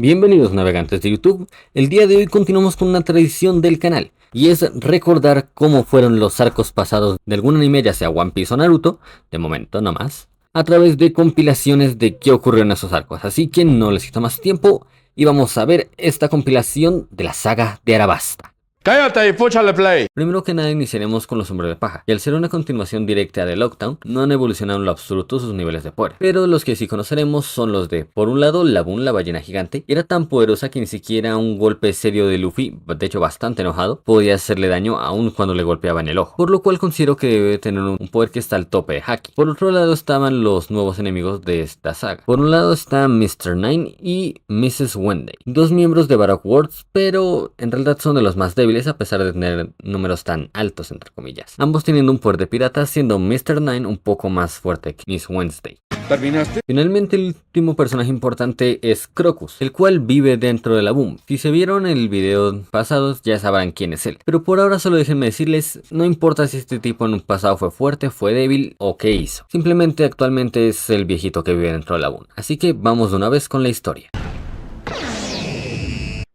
Bienvenidos navegantes de YouTube. El día de hoy continuamos con una tradición del canal y es recordar cómo fueron los arcos pasados de algún anime, ya sea One Piece o Naruto, de momento no más, a través de compilaciones de qué ocurrió en esos arcos. Así que no les quito más tiempo y vamos a ver esta compilación de la saga de Arabasta. ¡Cállate y púchale play! Primero que nada iniciaremos con los hombres de paja, y al ser una continuación directa de Lockdown, no han evolucionado en lo absoluto sus niveles de poder, pero los que sí conoceremos son los de, por un lado, Laboon, la ballena gigante, era tan poderosa que ni siquiera un golpe serio de Luffy, de hecho bastante enojado, podía hacerle daño aún cuando le golpeaba en el ojo, por lo cual considero que debe tener un poder que está al tope de Haki. Por otro lado estaban los nuevos enemigos de esta saga, por un lado está Mr. Nine y Mrs. Wednesday, dos miembros de Baroque Works, pero en realidad son de los más débiles a pesar de tener números tan altos entre comillas, ambos teniendo un poder de pirata, siendo Mr. Nine un poco más fuerte que Miss Wednesday. ¿Terminaste? Finalmente el último personaje importante es Crocus, el cual vive dentro de Laboon. Si se vieron el video pasado ya sabrán quién es él, pero por ahora solo déjenme decirles, no importa si este tipo en un pasado fue fuerte, fue débil o qué hizo, simplemente actualmente es el viejito que vive dentro de Laboon. Así que vamos de una vez con la historia.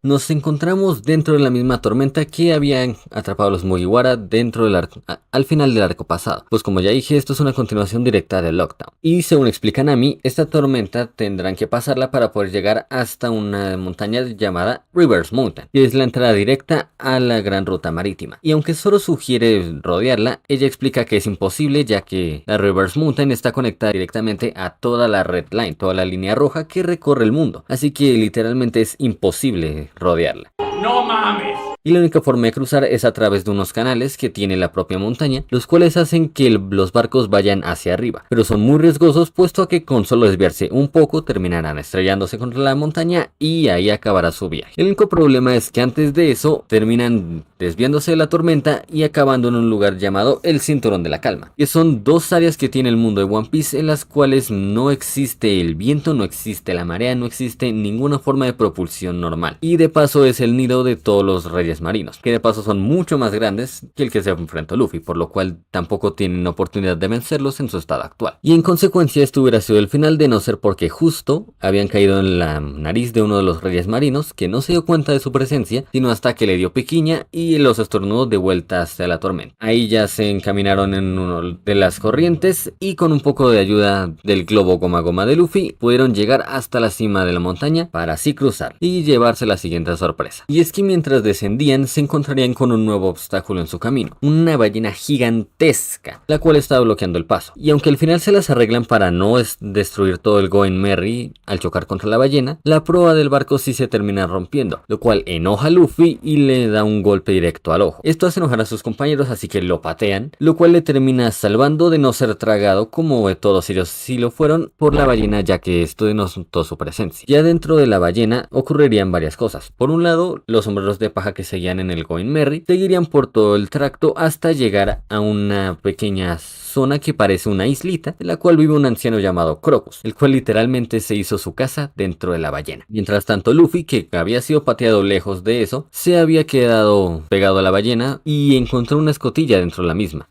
Nos encontramos dentro de la misma tormenta que habían atrapado a los Mugiwara dentro del arco, al final del arco pasado. Pues como ya dije, esto es una continuación directa de Lockdown. Y según explica Nami, esta tormenta tendrán que pasarla para poder llegar hasta una montaña llamada Rivers Mountain, que es la entrada directa a la gran ruta marítima. Y aunque Zoro sugiere rodearla, ella explica que es imposible ya que la Rivers Mountain está conectada directamente a toda la Red Line, toda la línea roja que recorre el mundo. Así que literalmente es imposible rodearla. ¡No mames! Y la única forma de cruzar es a través de unos canales que tiene la propia montaña, los cuales hacen que los barcos vayan hacia arriba, pero son muy riesgosos puesto a que con solo desviarse un poco terminarán estrellándose contra la montaña y ahí acabará su viaje. El único problema es que antes de eso terminan desviándose de la tormenta y acabando en un lugar llamado el Cinturón de la Calma, que son dos áreas que tiene el mundo de One Piece en las cuales no existe el viento, no existe la marea, no existe ninguna forma de propulsión normal, y de paso es el nido de todos los reyes marinos, que de paso son mucho más grandes que el que se enfrentó Luffy, por lo cual tampoco tienen oportunidad de vencerlos en su estado actual. Y en consecuencia esto hubiera sido el final de no ser porque justo habían caído en la nariz de uno de los reyes marinos, que no se dio cuenta de su presencia, sino hasta que le dio piquiña y los estornudó de vuelta hacia la tormenta. Ahí ya se encaminaron en uno de las corrientes y con un poco de ayuda del globo goma goma de Luffy pudieron llegar hasta la cima de la montaña para así cruzar y llevarse la siguiente sorpresa. Y es que mientras descendían se encontrarían con un nuevo obstáculo en su camino, una ballena gigantesca, la cual estaba bloqueando el paso. Y aunque al final se las arreglan para no destruir todo el Going Merry al chocar contra la ballena, la proa del barco sí se termina rompiendo, lo cual enoja a Luffy y le da un golpe directo al ojo. Esto hace enojar a sus compañeros, así que lo patean, lo cual le termina salvando de no ser tragado como todos ellos sí lo fueron por la ballena, ya que esto denotó su presencia. Ya dentro de la ballena ocurrirían varias cosas. Por un lado, los sombreros de paja que seguían en el Going Merry seguirían por todo el tracto hasta llegar a una pequeña zona que parece una islita, en la cual vive un anciano llamado Crocus, el cual literalmente se hizo su casa dentro de la ballena. Mientras tanto Luffy, que había sido pateado lejos de eso, se había quedado pegado a la ballena y encontró una escotilla dentro de la misma.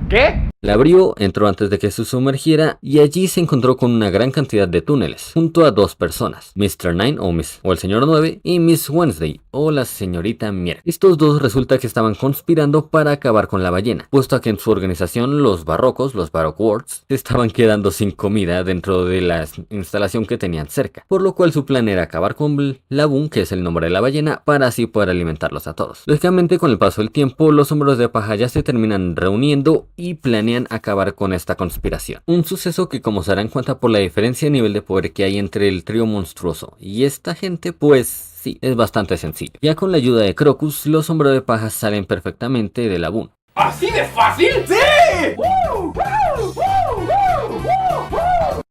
¿Qué? La abrió, entró antes de que se sumergiera y allí se encontró con una gran cantidad de túneles, junto a dos personas, Mr. Nine o el señor 9 y Miss Wednesday o la señorita Mier. Estos dos resulta que estaban conspirando para acabar con la ballena, puesto a que en su organización los Baroque Works, se estaban quedando sin comida dentro de la instalación que tenían cerca, por lo cual su plan era acabar con Laboon, que es el nombre de la ballena, para así poder alimentarlos a todos. Lógicamente con el paso del tiempo los hombres de paja ya se terminan reuniendo y planean acabar con esta conspiración. Un suceso que, como se darán cuenta por la diferencia de nivel de poder que hay entre el trío monstruoso y esta gente, pues sí, es bastante sencillo. Ya con la ayuda de Crocus, los hombres de paja salen perfectamente de Laboon. ¿Así de fácil? ¡Sí!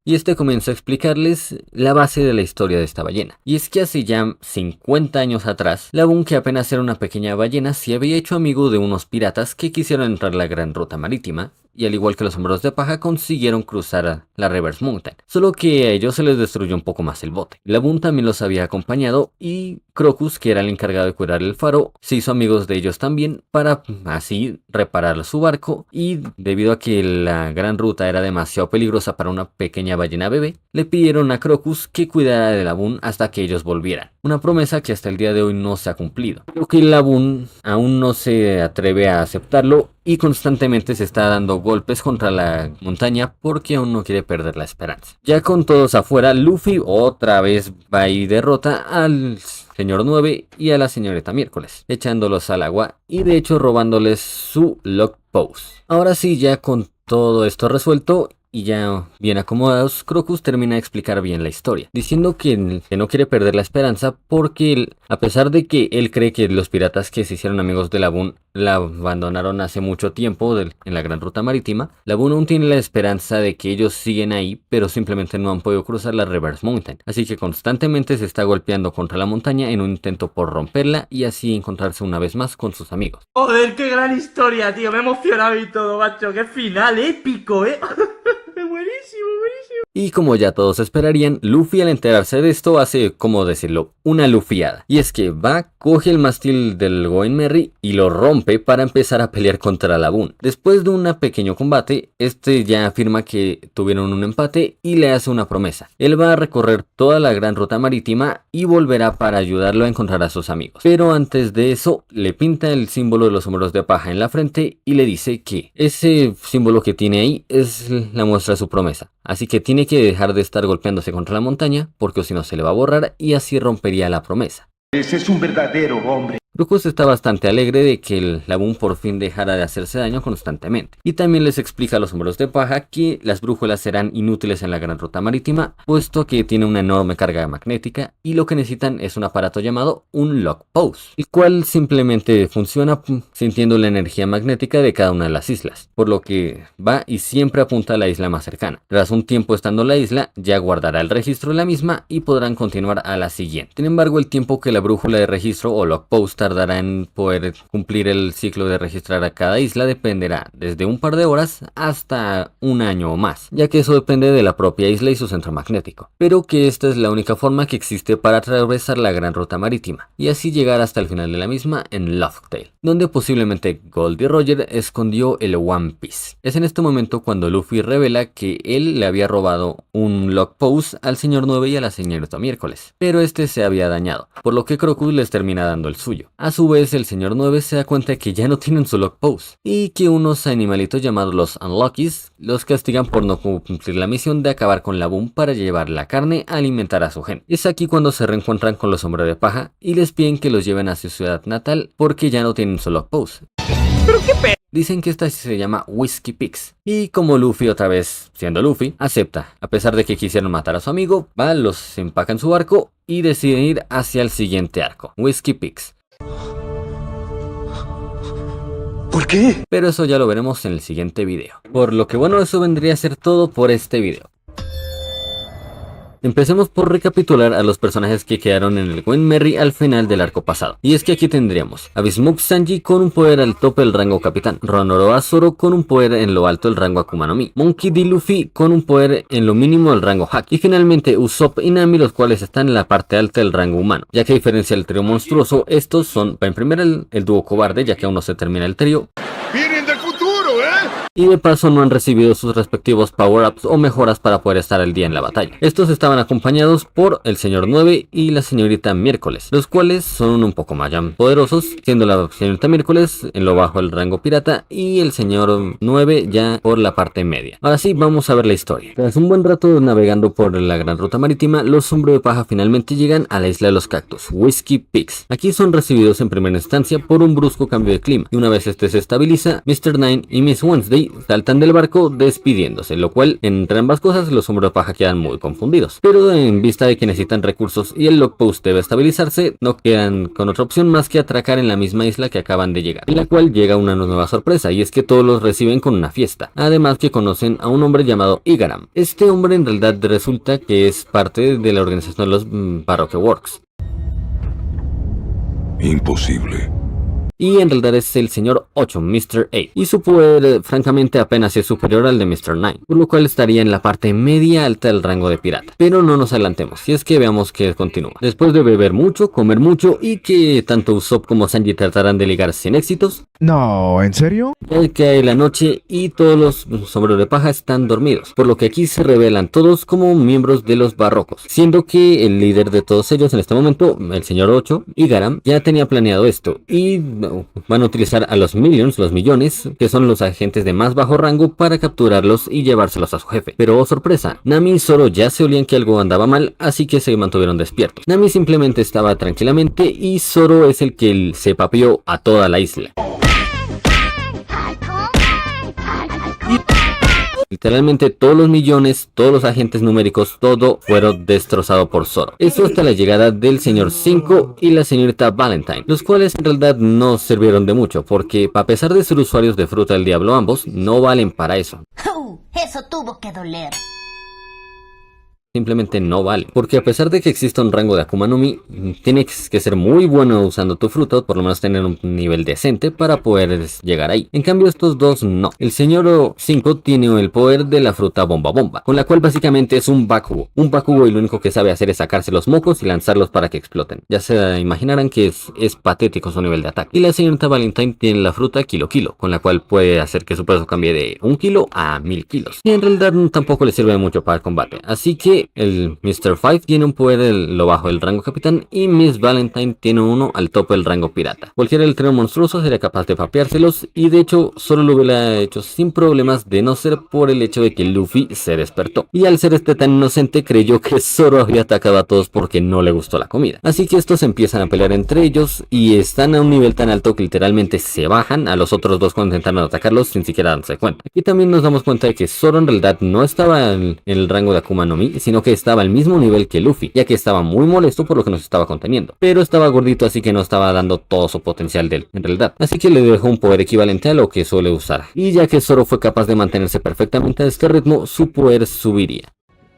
Y este comienza a explicarles la base de la historia de esta ballena. Y es que hace ya 50 años atrás, Laboon, que apenas era una pequeña ballena, se había hecho amigo de unos piratas que quisieron entrar a la gran ruta marítima y al igual que los hombros de paja consiguieron cruzar la Reverse Mountain, solo que a ellos se les destruyó un poco más el bote. Laboon también los había acompañado y Crocus, que era el encargado de cuidar el faro, se hizo amigos de ellos también para así reparar su barco, y debido a que la gran ruta era demasiado peligrosa para una pequeña ballena bebé, le pidieron a Crocus que cuidara de Laboon hasta que ellos volvieran. Una promesa que hasta el día de hoy no se ha cumplido, pero que Laboon aún no se atreve a aceptarlo y constantemente se está dando golpes contra la montaña porque aún no quiere perder la esperanza. Ya con todos afuera, Luffy otra vez va y derrota al señor 9 y a la señorita Miércoles, echándolos al agua y de hecho robándoles su Lock Pose. Ahora sí, ya con todo esto resuelto y ya bien acomodados, Crocus termina de explicar bien la historia, diciendo que no quiere perder la esperanza porque a pesar de que él cree que los piratas que se hicieron amigos de Laboon la abandonaron hace mucho tiempo en la gran ruta marítima, Laboon aún tiene la esperanza de que ellos siguen ahí, pero simplemente no han podido cruzar la Reverse Mountain, así que constantemente se está golpeando contra la montaña en un intento por romperla y así encontrarse una vez más con sus amigos. Joder, qué gran historia, tío, me he emocionado y todo, macho, qué final épico, Buenísimo, buenísimo. Y como ya todos esperarían, Luffy al enterarse de esto hace, como decirlo, una lufiada. Y es que va, coge el mástil del Going Merry y lo rompe para empezar a pelear contra Laboon. Después de un pequeño combate, este ya afirma que tuvieron un empate y le hace una promesa. Él va a recorrer toda la gran ruta marítima y volverá para ayudarlo a encontrar a sus amigos. Pero antes de eso, le pinta el símbolo de los hombros de paja en la frente y le dice que ese símbolo que tiene ahí es la muestra de su promesa. Así que tiene que dejar de estar golpeándose contra la montaña porque si no se le va a borrar y así rompería la promesa. Ese es un verdadero hombre. Crocus está bastante alegre de que el Laboon por fin dejara de hacerse daño constantemente. Y también les explica a los hombros de paja que las brújulas serán inútiles en la gran ruta marítima, puesto que tiene una enorme carga magnética y lo que necesitan es un aparato llamado un Lock Pose, el cual simplemente funciona sintiendo la energía magnética de cada una de las islas, por lo que va y siempre apunta a la isla más cercana. Tras un tiempo estando en la isla, ya guardará el registro de la misma y podrán continuar a la siguiente. Sin embargo, el tiempo que la brújula de registro o Lock Pose tardará en poder cumplir el ciclo de registrar a cada isla dependerá desde un par de horas hasta un año o más, ya que eso depende de la propia isla y su centro magnético, pero que esta es la única forma que existe para atravesar la gran ruta marítima y así llegar hasta el final de la misma en Lothtail, donde posiblemente Goldie Roger escondió el One Piece. Es en este momento cuando Luffy revela que él le había robado un Lock Pose al señor 9 y a la señorita Miércoles, pero este se había dañado, por lo que Crocus les termina dando el suyo. A su vez, el señor 9 se da cuenta de que ya no tienen su Lock Pose y que unos animalitos llamados los Unlockies los castigan por no cumplir la misión de acabar con Laboon para llevar la carne a alimentar a su gente. Es aquí cuando se reencuentran con los hombres de paja y les piden que los lleven a su ciudad natal porque ya no tienen su Lock Pose. ¿Pero qué Dicen que esta se llama Whiskey Peaks. Y como Luffy, otra vez siendo Luffy, acepta. A pesar de que quisieron matar a su amigo, va, los empaca en su barco y deciden ir hacia el siguiente arco, Whiskey Peaks. ¿Por qué? Pero eso ya lo veremos en el siguiente video. Por lo que bueno, eso vendría a ser todo por este video. Empecemos por recapitular a los personajes que quedaron en el Going Merry al final del arco pasado. Y es que aquí tendríamos a Bismuth Sanji con un poder al tope del rango Capitán, Ronoroa Zoro con un poder en lo alto del rango Akuma no Mi, Monkey D. Luffy con un poder en lo mínimo del rango Haki, y finalmente Usopp y Nami, los cuales están en la parte alta del rango humano, ya que a diferencia del trío monstruoso, estos son, en primer el dúo cobarde, ya que aún no se termina el trío. ¡Vienen del futuro, Y de paso no han recibido sus respectivos power-ups o mejoras para poder estar al día en la batalla. Estos estaban acompañados por el señor 9 y la señorita Miércoles, los cuales son un poco más poderosos, siendo la señorita Miércoles en lo bajo del rango pirata y el señor 9 ya por la parte media. Ahora sí, vamos a ver la historia. Tras un buen rato navegando por la gran ruta marítima, los hombres de paja finalmente llegan a la isla de los cactus, Whiskey Peaks. Aquí son recibidos en primera instancia por un brusco cambio de clima, y una vez este se estabiliza, Mr. Nine y Miss Wednesday saltan del barco despidiéndose, lo cual entre ambas cosas los hombres de paja quedan muy confundidos, pero en vista de que necesitan recursos y el Lock Pose debe estabilizarse, no quedan con otra opción más que atracar en la misma isla que acaban de llegar, en la cual llega una nueva sorpresa, y es que todos los reciben con una fiesta, además que conocen a un hombre llamado Igaram. Este hombre en realidad resulta que es parte de la organización de los Baroque Works. Imposible. y en realidad es el señor 8, Mr. 8, y su poder francamente apenas es superior al de Mr. 9, por lo cual estaría en la parte media alta del rango de pirata. Pero no nos adelantemos, si es que veamos que continúa. Después de beber mucho, comer mucho y que tanto Usopp como Sanji tratarán de ligar sin éxitos, No, ¿en serio? ya cae la noche y todos los sombreros de paja están dormidos, por lo que aquí se revelan todos como miembros de los barrocos, siendo que el líder de todos ellos en este momento, el señor 8 y Garam, ya tenía planeado esto y van a utilizar a los Millions, los millones, que son los agentes de más bajo rango, para capturarlos y llevárselos a su jefe. Pero oh sorpresa, Nami y Zoro ya se olían que algo andaba mal, así que se mantuvieron despiertos. Nami simplemente estaba tranquilamente y Zoro es el que se papió a toda la isla. Literalmente todos los millones, todos los agentes numéricos, todo fueron destrozados por Zoro. Esto hasta la llegada del señor 5 y la señorita Valentine, los cuales en realidad no sirvieron de mucho, porque a pesar de ser usuarios de fruta del diablo ambos, no valen para eso. Eso tuvo que doler. Simplemente no vale, porque a pesar de que exista un rango de Akuma no Mi, tienes que ser muy bueno usando tu fruta, o por lo menos tener un nivel decente para poder llegar ahí. En cambio estos dos no. El señor 5 tiene el poder de la fruta bomba bomba, con la cual básicamente es un Bakugo. Un Bakugo, y lo único que sabe hacer es sacarse los mocos y lanzarlos para que exploten. Ya se imaginarán que es patético su nivel de ataque. Y la señorita Valentine tiene la fruta Kilo Kilo, con la cual puede hacer que su peso cambie de 1 kilo a 1000 kilos. Y en realidad tampoco le sirve mucho para el combate, así que el Mr. 5 tiene un poder lo bajo del rango capitán y Miss Valentine tiene uno al tope del rango pirata. Cualquiera del tren monstruoso sería capaz de papeárselos, y de hecho solo lo hubiera hecho sin problemas de no ser por el hecho de que Luffy se despertó. Y al ser este tan inocente creyó que Zoro había atacado a todos porque no le gustó la comida. Así que estos empiezan a pelear entre ellos y están a un nivel tan alto que literalmente se bajan a los otros dos cuando intentaron atacarlos sin siquiera darse cuenta. Y también nos damos cuenta de que Zoro en realidad no estaba en el rango de Akuma no Mi, sino que estaba al mismo nivel que Luffy, ya que estaba muy molesto por lo que nos estaba conteniendo, pero estaba gordito, así que no estaba dando todo su potencial de él en realidad, así que le dejó un poder equivalente a lo que suele usar, y ya que Zoro fue capaz de mantenerse perfectamente a este ritmo, su poder subiría.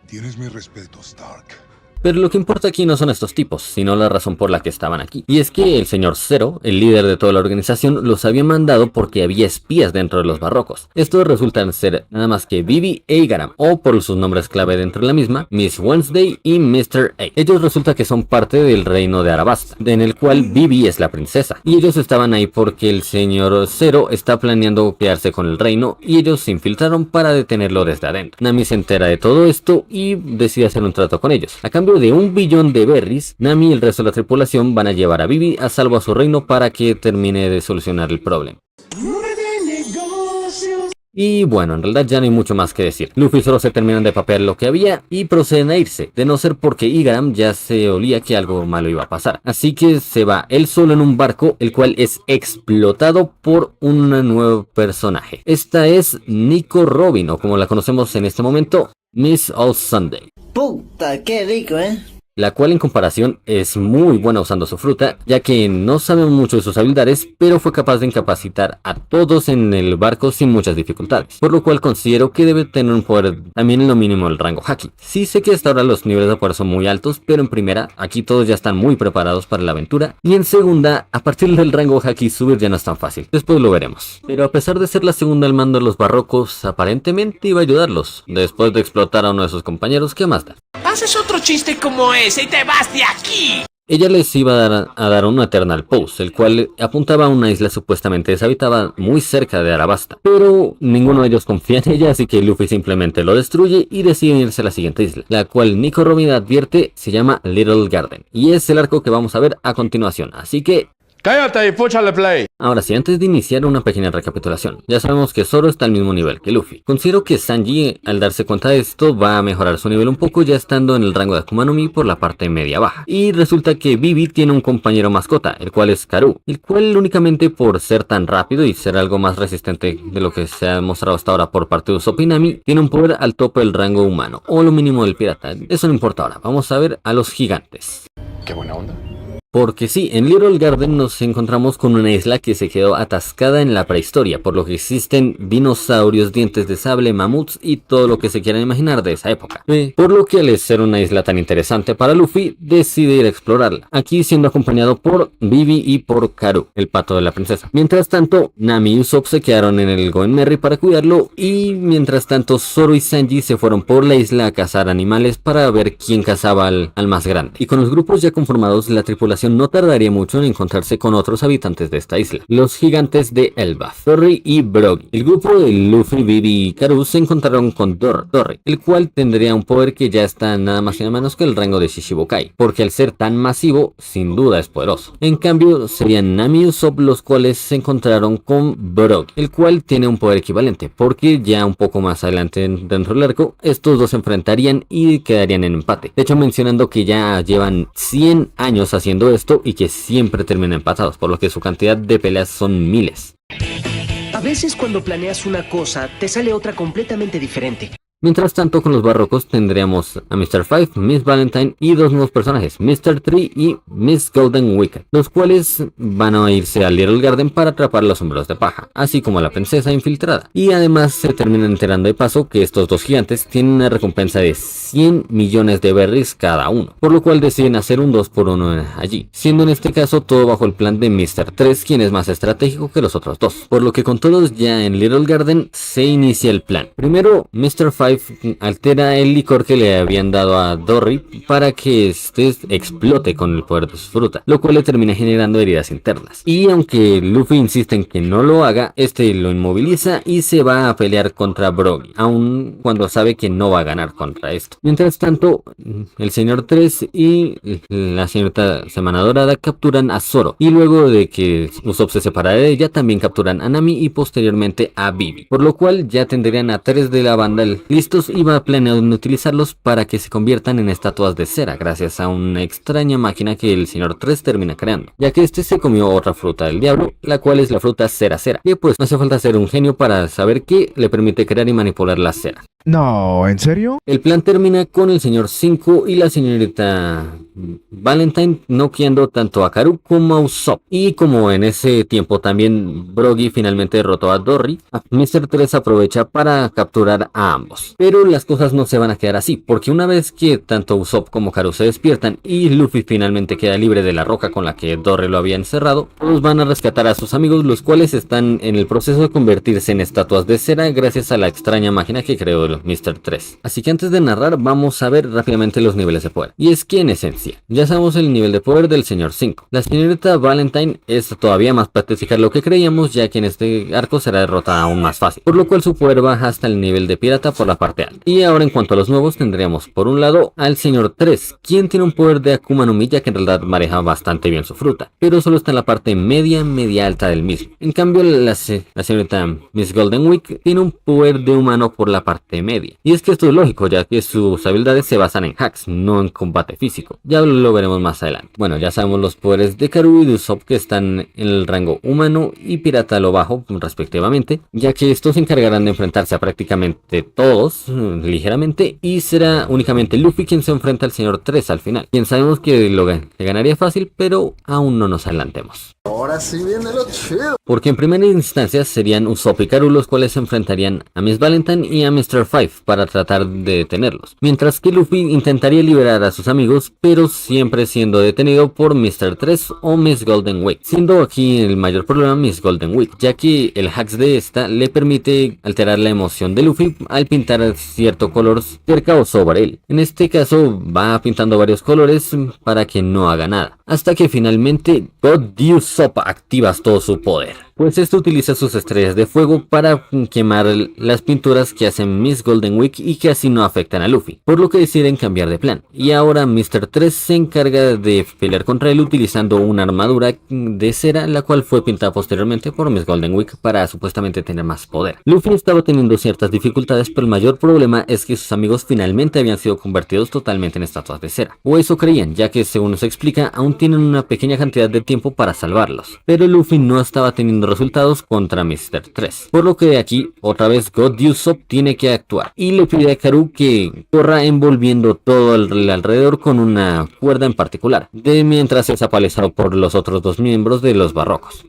Tienes mi respeto, Stark. Pero lo que importa aquí no son estos tipos, sino la razón por la que estaban aquí. Y es que el señor Zero, el líder de toda la organización, los había mandado porque había espías dentro de los barrocos. Estos resultan ser nada más que Vivi e Igaram, o por sus nombres clave dentro de la misma, Miss Wednesday y Mr. 8. Ellos resulta que son parte del reino de Arabasta, en el cual Vivi es la princesa. Y ellos estaban ahí porque el señor Zero está planeando quedarse con el reino, y ellos se infiltraron para detenerlo desde adentro. Nami se entera de todo esto y decide hacer un trato con ellos. A cambio de 1 billón de berries, Nami y el resto de la tripulación van a llevar a Vivi a salvo a su reino para que termine de solucionar el problema. Y bueno, en realidad ya no hay mucho más que decir. Luffy solo se terminan de papear lo que había y proceden a irse, de no ser porque Igaram ya se olía que algo malo iba a pasar. Así que se va él solo en un barco, el cual es explotado por un nuevo personaje. Esta es Nico Robin, o como la conocemos en este momento, Miss All Sunday. Puta, qué rico, La cual en comparación es muy buena usando su fruta, ya que no sabemos mucho de sus habilidades, pero fue capaz de incapacitar a todos en el barco sin muchas dificultades, por lo cual considero que debe tener un poder también en lo mínimo del rango Haki. Sí sé que hasta ahora los niveles de poder son muy altos, pero en primera, aquí todos ya están muy preparados para la aventura, y en segunda, a partir del rango Haki subir ya no es tan fácil, después lo veremos. Pero a pesar de ser la segunda al mando de los barrocos, aparentemente iba a ayudarlos, después de explotar a uno de sus compañeros, ¿qué más da? Haces otro chiste como ese y te vas de aquí. Ella les iba a dar un Eternal Pose, el cual apuntaba a una isla supuestamente deshabitada muy cerca de Arabasta. Pero ninguno de ellos confía en ella, así que Luffy simplemente lo destruye y decide irse a la siguiente isla, la cual Nico Robin advierte se llama Little Garden. Y es el arco que vamos a ver a continuación, así que Cállate y púchale play. ahora sí, antes de iniciar una pequeña recapitulación, ya sabemos que Zoro está al mismo nivel que Luffy. Considero que Sanji, al darse cuenta de esto, va a mejorar su nivel un poco ya estando en el rango de Akuma no Mi por la parte media baja. Y resulta que Vivi tiene un compañero mascota, el cual es Karoo, el cual únicamente por ser tan rápido y ser algo más resistente de lo que se ha mostrado hasta ahora por parte de Usopp y Nami, tiene un poder al tope del rango humano, o lo mínimo del pirata. Eso no importa ahora, vamos a ver a los gigantes. Qué buena onda. Porque sí, en Little Garden nos encontramos con una isla que se quedó atascada en la prehistoria, por lo que existen dinosaurios, dientes de sable, mamuts y todo lo que se quieran imaginar de esa época. Por lo que al ser una isla tan interesante para Luffy, decide ir a explorarla, aquí siendo acompañado por Vivi y por Karoo, el pato de la princesa. Mientras tanto, Nami y Usopp se quedaron en el Going Merry para cuidarlo, y mientras tanto Zoro y Sanji se fueron por la isla a cazar animales para ver quién cazaba al más grande. Y con los grupos ya conformados, la tripulación no tardaría mucho en encontrarse con otros habitantes de esta isla, los gigantes de Elbaf, Dory y Brogy. El grupo de Luffy, Vivi y Karoo se encontraron con Dory, el cual tendría un poder que ya está nada más y nada menos que el rango de Shishibukai, porque al ser tan masivo, sin duda es poderoso. En cambio, serían Nami y Usopp los cuales se encontraron con Brogy, el cual tiene un poder equivalente, porque ya un poco más adelante dentro del arco, estos dos se enfrentarían y quedarían en empate. De hecho, mencionando que ya llevan 100 años haciendo esto y que siempre terminan empatados, por lo que su cantidad de peleas son miles. A veces cuando planeas una cosa, te sale otra completamente diferente. Mientras tanto, con los barrocos tendríamos a Mr. Five, Miss Valentine y dos nuevos personajes, Mr. Tree y Miss Golden Wicked, los cuales van a irse a Little Garden para atrapar los sombreros de paja, así como a la princesa infiltrada. Y además se terminan enterando de paso que estos dos gigantes tienen una recompensa de 100 millones de berries cada uno, por lo cual deciden hacer un 2x1 allí, siendo en este caso todo bajo el plan de Mr. 3, quien es más estratégico que los otros dos, por lo que con todos ya en Little Garden se inicia el plan. Primero, Mr. Five altera el licor que le habían dado a Dory para que este explote con el poder de su fruta, lo cual le termina generando heridas internas. Y aunque Luffy insiste en que no lo haga, este lo inmoviliza y se va a pelear contra Brogy, aun cuando sabe que no va a ganar contra esto. Mientras tanto, el señor 3 y la señorita Semana Dorada capturan a Zoro, y luego de que Usopp se separa de ella, también capturan a Nami y posteriormente a Vivi, por lo cual ya tendrían a 3 de la banda listos y va planeado en utilizarlos para que se conviertan en estatuas de cera gracias a una extraña máquina que el señor 3 termina creando, ya que este se comió otra fruta del diablo, la cual es la fruta cera, y pues no hace falta ser un genio para saber que le permite crear y manipular la cera. No, ¿en serio? El plan termina con el señor 5 y la señorita Valentine noqueando tanto a Karoo como a Usopp, y como en ese tiempo también Brogy finalmente derrotó a Dory, Mr. 3 aprovecha para capturar a ambos. Pero las cosas no se van a quedar así, porque una vez que tanto Usopp como Karoo se despiertan y Luffy finalmente queda libre de la roca con la que Dory lo había encerrado, todos van a rescatar a sus amigos, los cuales están en el proceso de convertirse en estatuas de cera gracias a la extraña máquina que creó Mr. 3. Así que antes de narrar, vamos a ver rápidamente los niveles de poder. Y es que en esencia, ya sabemos el nivel de poder del señor 5. La señorita Valentine es todavía más patética de lo que creíamos, ya que en este arco será derrotada aún más fácil, por lo cual su poder baja hasta el nivel de pirata por la parte alta. Y ahora en cuanto a los nuevos, tendríamos por un lado al señor 3, quien tiene un poder de Akuma no Mi, ya que en realidad maneja bastante bien su fruta, pero solo está en la parte media alta del mismo. En cambio, la señorita Miss Golden Wick tiene un poder de humano por la parte media. Y es que esto es lógico, ya que sus habilidades se basan en hacks, no en combate físico. Ya lo veremos más adelante. Bueno, ya sabemos los poderes de Karoo y de Usopp, que están en el rango humano y pirata a lo bajo respectivamente, ya que estos se encargarán de enfrentarse a prácticamente todos ligeramente, y será únicamente Luffy quien se enfrenta al señor 3 al final, quien sabemos que le ganaría fácil, pero aún no nos adelantemos. Ahora sí viene lo chido. Porque en primera instancia serían Usopp y Karoo los cuales se enfrentarían a Miss Valentine y a Mr. 5 para tratar de detenerlos, mientras que Luffy intentaría liberar a sus amigos, pero siempre siendo detenido por Mr. 3 o Miss Golden Wick, siendo aquí el mayor problema Miss Golden Wick, ya que el hacks de esta le permite alterar la emoción de Luffy al pintar cierto color cerca o sobre él. En este caso va pintando varios colores para que no haga nada, hasta que finalmente God Usopp activas todo su poder, pues esto utiliza sus estrellas de fuego para quemar las pinturas que hacen Miss Golden Wick y que así no afectan a Luffy, por lo que deciden cambiar de plan, y ahora Mr. 3 se encarga de pelear contra él utilizando una armadura de cera, la cual fue pintada posteriormente por Miss Golden Wick para supuestamente tener más poder. Luffy estaba teniendo ciertas dificultades, pero el mayor problema es que sus amigos finalmente habían sido convertidos totalmente en estatuas de cera, o eso creían, ya que según nos explica aún tienen una pequeña cantidad de tiempo para salvarlos, pero Luffy no estaba teniendo dando resultados contra Mr. 3. Por lo que de aquí, otra vez God Usopp tiene que actuar y le pide a Karoo que corra envolviendo todo el alrededor con una cuerda en particular, mientras es apalizado por los otros dos miembros de los barrocos.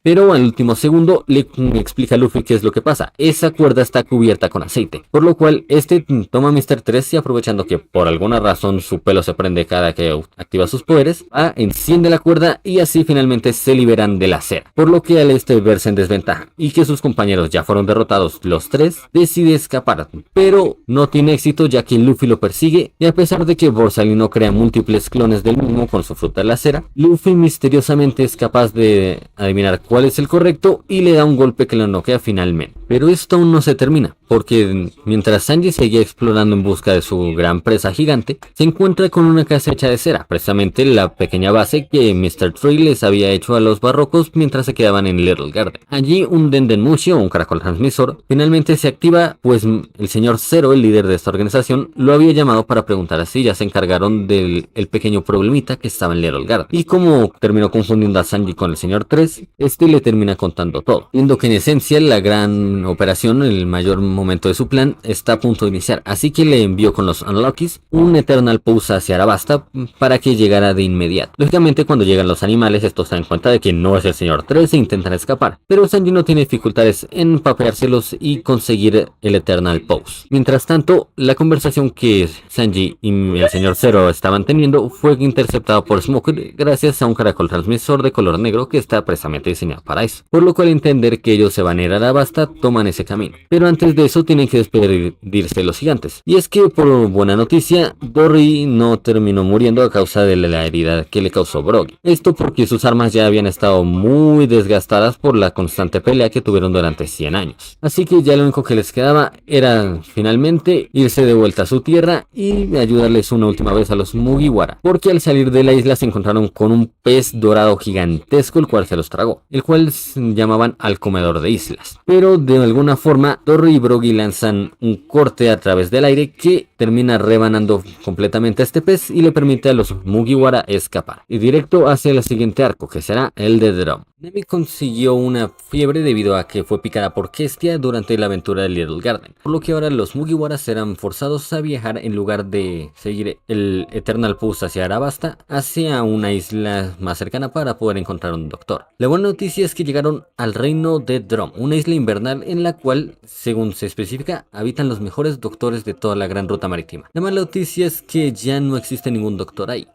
Pero al último segundo le explica a Luffy qué es lo que pasa. Esa cuerda está cubierta con aceite, por lo cual este toma a Mr. 3 y aprovechando que por alguna razón su pelo se prende cada que activa sus poderes, enciende la cuerda y así finalmente se liberan de la cera. Por lo que al verse en desventaja y que sus compañeros ya fueron derrotados los tres, decide escapar, pero no tiene éxito ya que Luffy lo persigue y a pesar de que Borsalino crea múltiples clones del mismo con su fruta de la cera, Luffy misteriosamente es capaz de adivinar cuál es el correcto y le da un golpe que lo noquea finalmente. Pero esto aún no se termina, porque mientras Sanji seguía explorando en busca de su gran presa gigante, se encuentra con una casa hecha de cera, precisamente la pequeña base que Mr. Tree les había hecho a los barrocos mientras se quedaban en Little Garden. Allí un Dendenmushi o un caracol transmisor finalmente se activa, pues el señor Zero, el líder de esta organización, lo había llamado para preguntar si ya se encargaron del pequeño problemita que estaba en Little Garden. Y como terminó confundiendo a Sanji con el señor 3, este le termina contando todo, viendo que en esencia la gran operación, el mayor momento de su plan, está a punto de iniciar, así que le envió con los Unlockies un Eternal Pulse hacia Arabasta para que llegara de inmediato. Lógicamente cuando llegan los animales estos se dan cuenta de que no es el señor 3 e intentan escapar, pero Sanji no tiene dificultades en papeárselos y conseguir el Eternal Pulse. Mientras tanto, la conversación que Sanji y el señor Zero estaban teniendo fue interceptada por Smoker gracias a un caracol transmisor de color negro que está precisamente diseñado para eso, por lo cual entender que ellos se van a ir a Arabasta toman ese camino. Pero antes de eso tienen que despedirse de los gigantes, y es que por buena noticia Dory no terminó muriendo a causa de la herida que le causó Brogy. Esto porque sus armas ya habían estado muy desgastadas por la constante pelea que tuvieron durante 100 años, así que ya lo único que les quedaba era finalmente irse de vuelta a su tierra y ayudarles una última vez a los Mugiwara, porque al salir de la isla se encontraron con un pez dorado gigantesco el cual se los tragó, el cual llamaban al comedor de islas. Pero de alguna forma Dory y Brogy lanzan un corte a través del aire que termina rebanando completamente a este pez y le permite a los Mugiwara escapar y directo hacia el siguiente arco, que será el de Drum. Nami consiguió una fiebre debido a que fue picada por Kestia durante la aventura de Little Garden, por lo que ahora los Mugiwara serán forzados a viajar en lugar de seguir el Eternal Pulse hacia Arabasta, hacia una isla más cercana para poder encontrar un doctor. La buena noticia es que llegaron al reino de Drum, una isla invernal en la cual, según se especifica, habitan los mejores doctores de toda la gran ruta marítima. La mala noticia es que ya no existe ningún doctor ahí.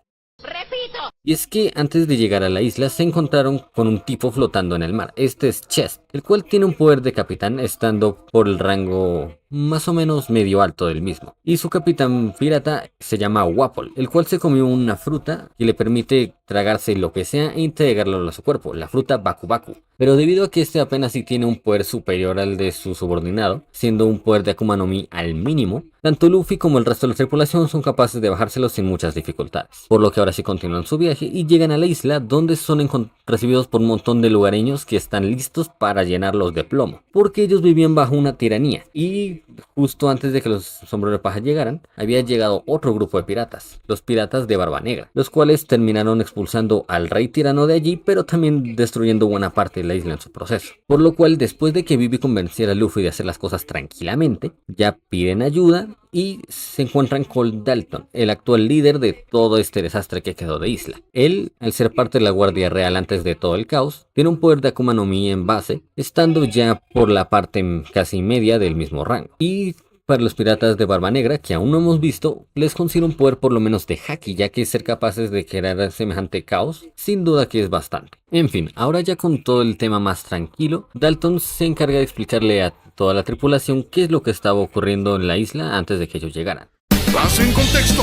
Y es que antes de llegar a la isla se encontraron con un tipo flotando en el mar. Este es Chest, el cual tiene un poder de capitán estando por el rango más o menos medio alto del mismo. Y su capitán pirata se llama Wapol, el cual se comió una fruta que le permite tragarse lo que sea e integrarlo a su cuerpo, la fruta Baku Baku. Pero debido a que este apenas sí tiene un poder superior al de su subordinado, siendo un poder de Akuma no Mi al mínimo, tanto Luffy como el resto de la tripulación son capaces de bajárselo sin muchas dificultades. Por lo que ahora sí continúan su viaje y llegan a la isla, donde son recibidos por un montón de lugareños que están listos para llenarlos de plomo, porque ellos vivían bajo una tiranía. Y justo antes de que los sombreros de paja llegaran, había llegado otro grupo de piratas, los piratas de Barba Negra, los cuales terminaron expulsando al rey tirano de allí, pero también destruyendo buena parte de la isla en su proceso. Por lo cual, después de que Vivi convenciera a Luffy de hacer las cosas tranquilamente, ya piden ayuda y se encuentran con Dalton, el actual líder de todo este desastre que quedó de isla. Él, al ser parte de la Guardia Real antes de todo el caos, tiene un poder de Akuma no Mi en base, estando ya por la parte casi media del mismo rango. Y para los piratas de Barba Negra, que aún no hemos visto, les considero un poder por lo menos de haki, ya que ser capaces de crear semejante caos, sin duda que es bastante. En fin, ahora ya con todo el tema más tranquilo, Dalton se encarga de explicarle a toda la tripulación qué es lo que estaba ocurriendo en la isla antes de que ellos llegaran. ¡Paso en contexto!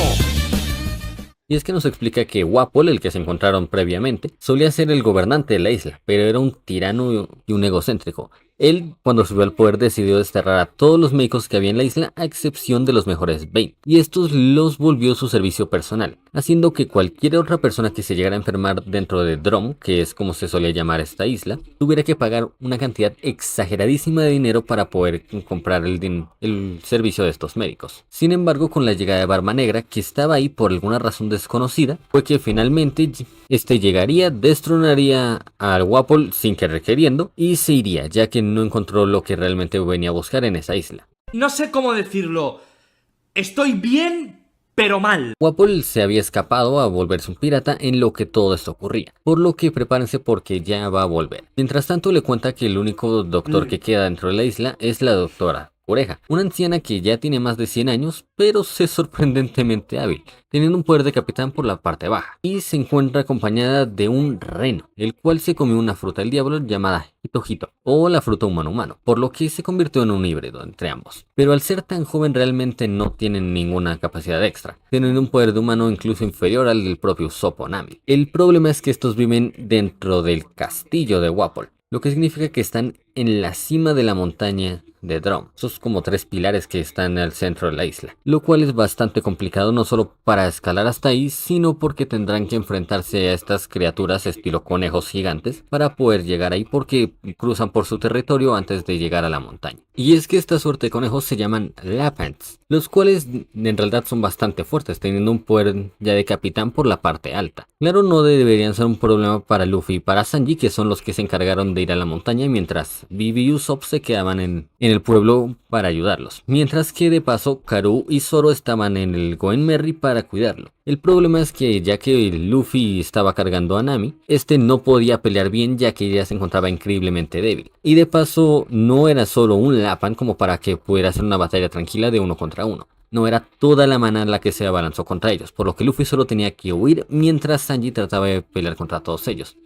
Y es que nos explica que Wapol, el que se encontraron previamente, solía ser el gobernante de la isla, pero era un tirano y un egocéntrico, Él, cuando subió al poder, decidió desterrar a todos los médicos que había en la isla, a excepción de los mejores 20, y estos los volvió su servicio personal, haciendo que cualquier otra persona que se llegara a enfermar dentro de Drom, que es como se solía llamar esta isla, tuviera que pagar una cantidad exageradísima de dinero para poder comprar el servicio de estos médicos. Sin embargo, con la llegada de Barba Negra, que estaba ahí por alguna razón desconocida, fue que finalmente este llegaría, destronaría al Wapol sin querer queriendo y se iría, ya que no encontró lo que realmente venía a buscar en esa isla. No sé cómo decirlo. Estoy bien, pero mal. Wapol se había escapado a volverse un pirata en lo que todo esto ocurría, por lo que prepárense porque ya va a volver. Mientras tanto le cuenta que el único doctor que queda dentro de la isla es la doctora Cureja, una anciana que ya tiene más de 100 años, pero es sorprendentemente hábil, teniendo un poder de capitán por la parte baja, y se encuentra acompañada de un reno, el cual se comió una fruta del diablo llamada Hito, o la fruta humano-humano, por lo que se convirtió en un híbrido entre ambos. Pero al ser tan joven realmente no tienen ninguna capacidad extra, tienen un poder de humano incluso inferior al del propio Usopp Nami. El problema es que estos viven dentro del castillo de Wapol, lo que significa que están en la cima de la montaña de Drom. Esos como 3 pilares que están al centro de la isla, lo cual es bastante complicado no solo para escalar hasta ahí, sino porque tendrán que enfrentarse a estas criaturas estilo conejos gigantes para poder llegar ahí, porque cruzan por su territorio antes de llegar a la montaña. Y es que esta suerte de conejos se llaman Lapants, los cuales en realidad son bastante fuertes, teniendo un poder ya de capitán por la parte alta. Claro, no deberían ser un problema para Luffy y para Sanji, que son los que se encargaron de ir a la montaña, mientras Vivi y Usopp se quedaban en el pueblo para ayudarlos, mientras que de paso Karoo y Zoro estaban en el Going Merry para cuidarlo. El problema es que ya que Luffy estaba cargando a Nami, este no podía pelear bien ya que ella se encontraba increíblemente débil. Y de paso no era solo un Lapan como para que pudiera hacer una batalla tranquila de 1 contra 1. No, era toda la mana la que se abalanzó contra ellos, por lo que Luffy solo tenía que huir mientras Sanji trataba de pelear contra todos ellos.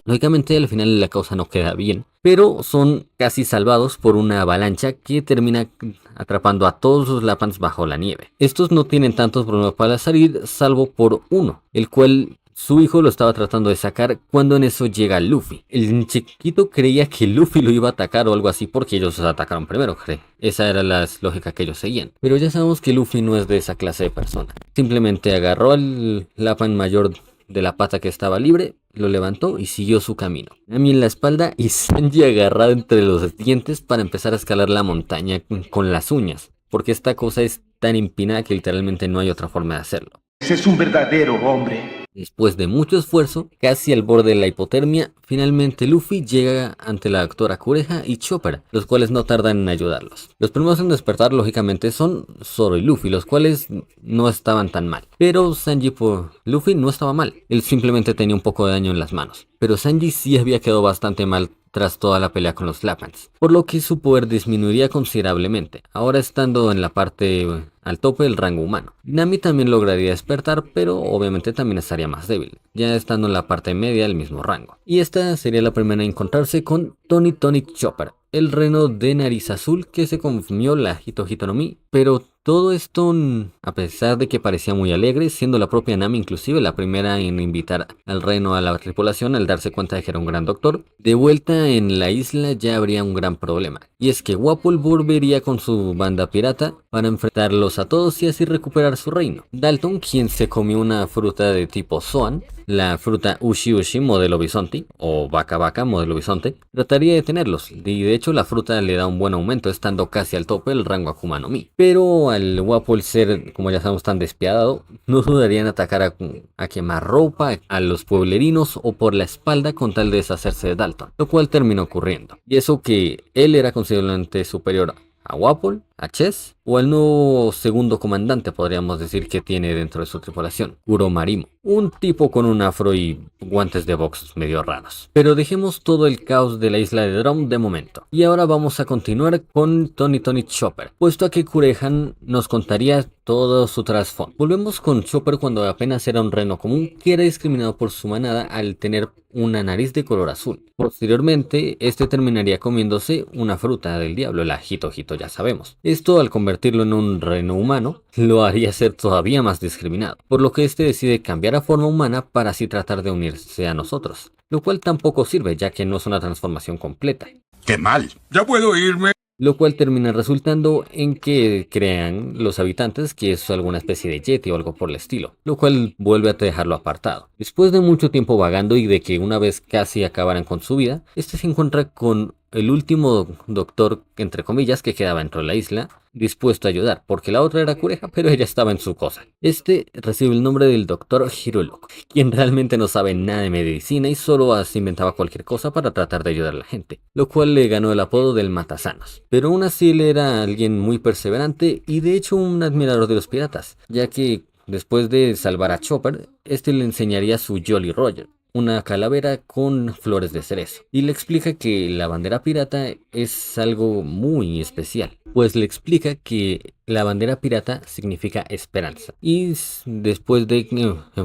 Lógicamente al final la causa no queda bien, pero son casi salvados por una avalancha que termina atrapando a todos los Lapans bajo la nieve. Estos no tienen tantos problemas para salir, salvo por uno, el cual su hijo lo estaba tratando de sacar cuando en eso llega Luffy. El chiquito creía que Luffy lo iba a atacar o algo así porque ellos atacaron primero, esa era la lógica que ellos seguían. Pero ya sabemos que Luffy no es de esa clase de persona. Simplemente agarró al Lapan mayor de la pata que estaba libre, lo levantó y siguió su camino. Nami en la espalda y Sanji agarrado entre los dientes para empezar a escalar la montaña con las uñas, porque esta cosa es tan empinada que literalmente no hay otra forma de hacerlo. Ese es un verdadero hombre. Después de mucho esfuerzo, casi al borde de la hipotermia, finalmente Luffy llega ante la doctora Cureja y Chopper, los cuales no tardan en ayudarlos. Los primeros en despertar lógicamente son Zoro y Luffy, los cuales no estaban tan mal. Pero Sanji por Luffy no estaba mal, él simplemente tenía un poco de daño en las manos. Pero Sanji sí había quedado bastante mal tras toda la pelea con los Lapans, por lo que su poder disminuiría considerablemente, ahora estando en la parte al tope del rango humano. Nami también lograría despertar, pero obviamente también estaría más débil, ya estando en la parte media del mismo rango. Y esta sería la primera en encontrarse con Tony Chopper, el reno de nariz azul que se comió la Hito no Mi, pero todo esto, a pesar de que parecía muy alegre, siendo la propia Nami inclusive la primera en invitar al reno a la tripulación al darse cuenta de que era un gran doctor, de vuelta en la isla ya habría un gran problema. Y es que Wapol volvería con su banda pirata para enfrentarlos a todos y así recuperar su reino. Dalton, quien se comió una fruta de tipo Zoan, la fruta Ushi Ushi modelo bisonte, o Vaca Vaca modelo bisonte, trataría de detenerlos, y de hecho la fruta le da un buen aumento estando casi al tope del rango Akuma no Mi. Pero al Wapol ser, como ya sabemos, tan despiadado, no dudarían en atacar a quemar ropa, a los pueblerinos o por la espalda con tal de deshacerse de Dalton, lo cual terminó ocurriendo. Y eso que él era considerablemente superior a Wapol, a Chess o al nuevo segundo comandante, podríamos decir, que tiene dentro de su tripulación, Uromarimo, un tipo con un afro y guantes de box medio raros. Pero dejemos todo el caos de la isla de Drom de momento, y ahora vamos a continuar con Tony Chopper, puesto a que Kurehan nos contaría todo su trasfondo. Volvemos con Chopper cuando apenas era un reno común que era discriminado por su manada al tener una nariz de color azul. Posteriormente, este terminaría comiéndose una fruta del diablo, la Hito ya sabemos. Esto, al convertirlo en un reno humano, lo haría ser todavía más discriminado, por lo que este decide cambiar a forma humana para así tratar de unirse a nosotros, lo cual tampoco sirve ya que no es una transformación completa. ¡Qué mal! ¿Ya puedo irme? Lo cual termina resultando en que crean los habitantes que es alguna especie de yeti o algo por el estilo, lo cual vuelve a dejarlo apartado. Después de mucho tiempo vagando y de que una vez casi acabaran con su vida, este se encuentra con el último doctor, entre comillas, que quedaba dentro de la isla, dispuesto a ayudar, porque la otra era Cureja, pero ella estaba en su cosa. Este recibe el nombre del doctor Hiruluk, quien realmente no sabe nada de medicina y solo se inventaba cualquier cosa para tratar de ayudar a la gente, lo cual le ganó el apodo del Matasanos. Pero aún así él era alguien muy perseverante y de hecho un admirador de los piratas, ya que después de salvar a Chopper, este le enseñaría su Jolly Roger, una calavera con flores de cerezo, y le explica que la bandera pirata es algo muy especial, pues le explica que la bandera pirata significa esperanza, y después de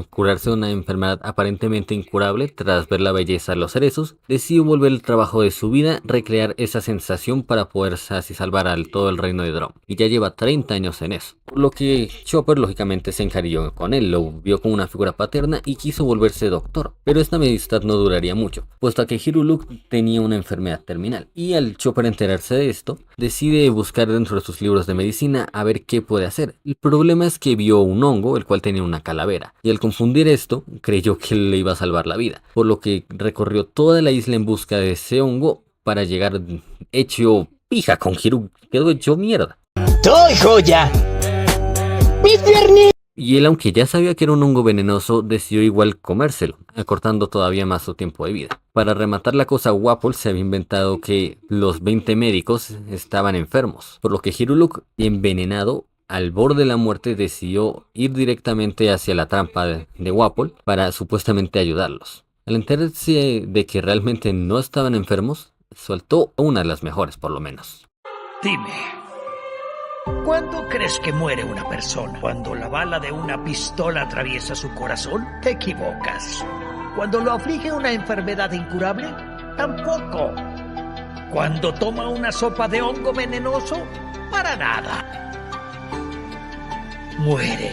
curarse de una enfermedad aparentemente incurable tras ver la belleza de los cerezos, decidió volver al trabajo de su vida, recrear esa sensación para poder así salvar a todo el reino de Drum, y ya lleva 30 años en eso, por lo que Chopper lógicamente se encariñó con él, lo vio como una figura paterna y quiso volverse doctor, pero esta amistad no duraría mucho, puesto que Hiruluk tenía una enfermedad terminal, y al Chopper enterarse de esto, decide buscar dentro de sus libros de medicina a ver qué puede hacer. El problema es que vio un hongo, el cual tenía una calavera, y al confundir esto, creyó que le iba a salvar la vida, por lo que recorrió toda la isla en busca de ese hongo para llegar hecho pija con Hiruluk, quedó hecho mierda. ¡Soy joya! ¡Mis piernas! Y él, aunque ya sabía que era un hongo venenoso, decidió igual comérselo, acortando todavía más su tiempo de vida. Para rematar la cosa, Wapol se había inventado que los 20 médicos estaban enfermos, por lo que Hiruluk, envenenado al borde de la muerte, decidió ir directamente hacia la trampa de Wapol para supuestamente ayudarlos. Al enterarse de que realmente no estaban enfermos, soltó una de las mejores por lo menos. Dime, ¿cuándo crees que muere una persona? ¿Cuando la bala de una pistola atraviesa su corazón? Te equivocas. ¿Cuando lo aflige una enfermedad incurable? Tampoco. ¿Cuando toma una sopa de hongo venenoso? Para nada. Muere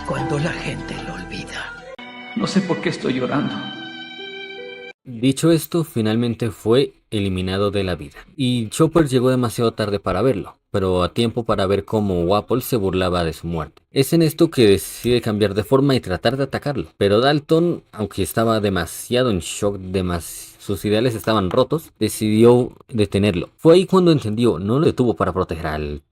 cuando la gente lo olvida. No sé por qué estoy llorando. Dicho esto, finalmente fue eliminado de la vida, y Chopper llegó demasiado tarde para verlo, pero a tiempo para ver cómo Wapol se burlaba de su muerte. Es en esto que decide cambiar de forma y tratar de atacarlo, pero Dalton, aunque estaba demasiado en shock, sus ideales estaban rotos, decidió detenerlo. Fue ahí cuando entendió, no lo detuvo para proteger al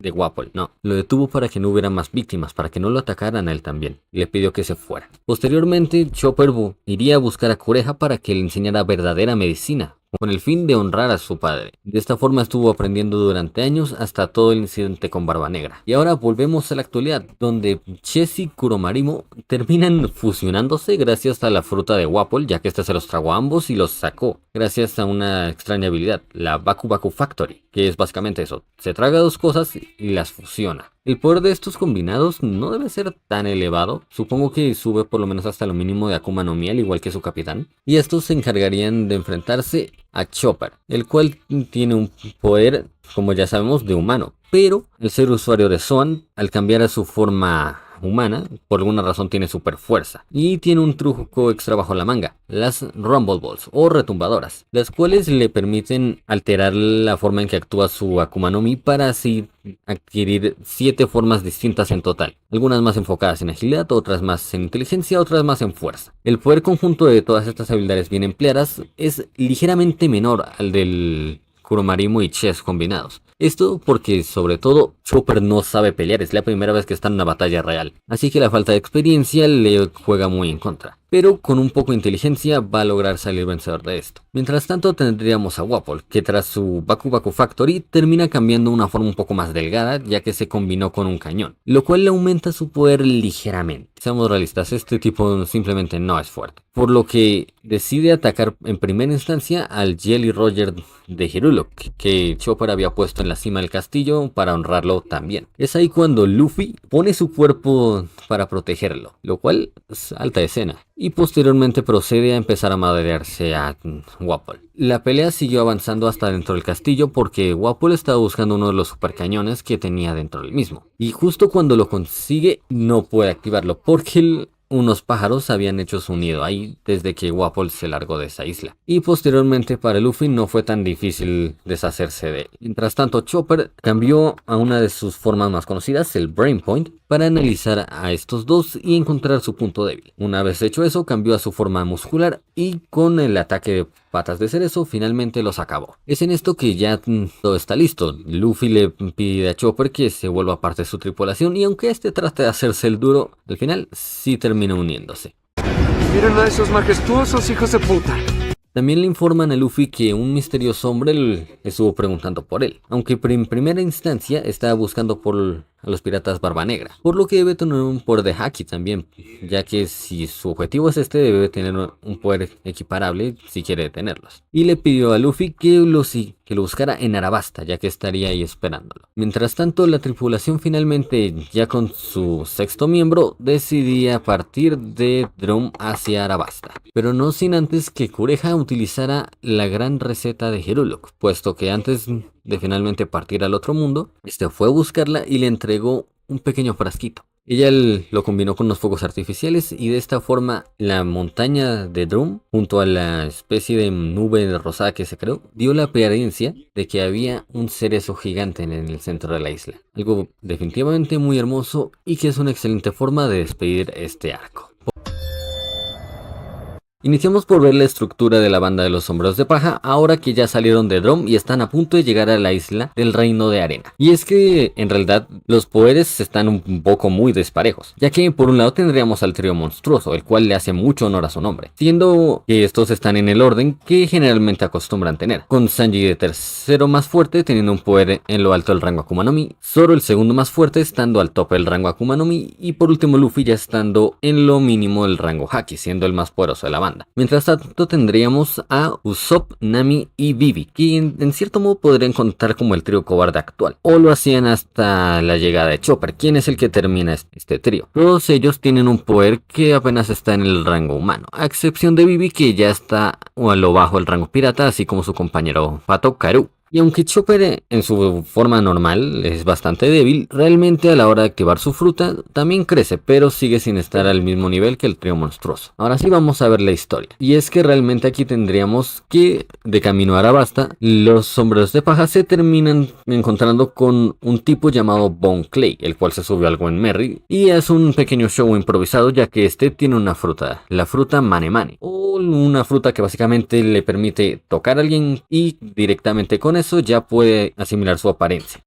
de Wapol, no, lo detuvo para que no hubiera más víctimas, para que no lo atacaran a él también, y le pidió que se fuera. Posteriormente, Chopper iría a buscar a Cureja para que le enseñara verdadera medicina, con el fin de honrar a su padre. De esta forma estuvo aprendiendo durante años hasta todo el incidente con Barba Negra. Y ahora volvemos a la actualidad, donde Chess y Kuromarimo terminan fusionándose gracias a la fruta de Wapol, ya que esta se los tragó a ambos y los sacó, gracias a una extraña habilidad, la Baku Baku Factory, que es básicamente eso, se traga dos cosas y las fusiona. El poder de estos combinados no debe ser tan elevado, supongo que sube por lo menos hasta lo mínimo de Akuma no Mi, al igual que su capitán, y estos se encargarían de enfrentarse a Chopper, el cual tiene un poder, como ya sabemos, de humano, pero el ser usuario de Zoan, al cambiar a su forma humana, por alguna razón tiene super fuerza, y tiene un truco extra bajo la manga, las Rumble Balls o retumbadoras, las cuales le permiten alterar la forma en que actúa su Akuma no Mi para así adquirir 7 formas distintas en total, algunas más enfocadas en agilidad, otras más en inteligencia, otras más en fuerza. El poder conjunto de todas estas habilidades bien empleadas es ligeramente menor al del Kuromarimo y Chess combinados. Esto porque, sobre todo, Chopper no sabe pelear, es la primera vez que está en una batalla real, así que la falta de experiencia le juega muy en contra. Pero con un poco de inteligencia va a lograr salir vencedor de esto. Mientras tanto tendríamos a Wapol, que tras su Baku Baku Factory termina cambiando una forma un poco más delgada, ya que se combinó con un cañón, lo cual le aumenta su poder ligeramente. seamos realistas, este tipo simplemente no es fuerte. Por lo que decide atacar en primera instancia al Jolly Roger de Hirulok, que Chopper había puesto en la cima del castillo para honrarlo también. Es ahí cuando Luffy pone su cuerpo para protegerlo, lo cual es alta escena. Y posteriormente procede a empezar a madrearse a Wapol. La pelea siguió avanzando hasta dentro del castillo porque Wapol estaba buscando uno de los supercañones que tenía dentro del mismo. Y justo cuando lo consigue no puede activarlo porque unos pájaros habían hecho su nido ahí desde que Wapol se largó de esa isla. Y posteriormente para Luffy no fue tan difícil deshacerse de él. Mientras tanto Chopper cambió a una de sus formas más conocidas, el Brain Point, para analizar a estos dos y encontrar su punto débil. Una vez hecho eso, cambió a su forma muscular y con el ataque de patas de cerezo finalmente los acabó. Es en esto que ya todo está listo. Luffy le pide a Chopper que se vuelva parte de su tripulación y aunque este trate de hacerse el duro, al final sí termina uniéndose. Miren a esos majestuosos hijos de puta. También le informan a Luffy que un misterioso hombre le estuvo preguntando por él, aunque en primera instancia estaba buscando a los piratas Barba Negra, por lo que debe tener un poder de Haki también, ya que si su objetivo es este debe tener un poder equiparable si quiere detenerlos. Y le pidió a Luffy que lo buscara en Arabasta, ya que estaría ahí esperándolo. Mientras tanto la tripulación finalmente, ya con su sexto miembro, decidía partir de Drum hacia Arabasta, pero no sin antes que Kureha utilizara la gran receta de Hirulok, puesto que antes de finalmente partir al otro mundo, este fue a buscarla y le entregó un pequeño frasquito. Ella lo combinó con unos fuegos artificiales y de esta forma la montaña de Drum, junto a la especie de nube rosada que se creó, dio la apariencia de que había un cerezo gigante en el centro de la isla. Algo definitivamente muy hermoso y que es una excelente forma de despedir este arco. Iniciamos por ver la estructura de la banda de los sombreros de paja ahora que ya salieron de Drum y están a punto de llegar a la isla del Reino de Arena. Y es que en realidad los poderes están un poco muy desparejos, ya que por un lado tendríamos al trío monstruoso, el cual le hace mucho honor a su nombre, siendo que estos están en el orden que generalmente acostumbran tener, con Sanji de tercero más fuerte teniendo un poder en lo alto del rango Akuma no Mi, Zoro el segundo más fuerte estando al tope del rango Akuma no Mi y por último Luffy ya estando en lo mínimo del rango Haki, siendo el más poderoso de la banda. Mientras tanto tendríamos a Usopp, Nami y Vivi, que en cierto modo podrían contar como el trío cobarde actual, o lo hacían hasta la llegada de Chopper, quien es el que termina este trío. Todos ellos tienen un poder que apenas está en el rango humano, a excepción de Vivi que ya está a lo bajo del rango pirata, así como su compañero Pato Karu. Y aunque Chopper en su forma normal es bastante débil, realmente a la hora de activar su fruta también crece, pero sigue sin estar al mismo nivel que el trío monstruoso. Ahora sí vamos a ver la historia. Y es que realmente aquí tendríamos que, de camino a Arabasta, los sombreros de paja se terminan encontrando con un tipo llamado Bon Clay, el cual se subió al Gwen Merry y hace un pequeño show improvisado ya que este tiene una fruta, la fruta Mane Mane, o una fruta que básicamente le permite tocar a alguien y directamente con eso ya puede asimilar su apariencia.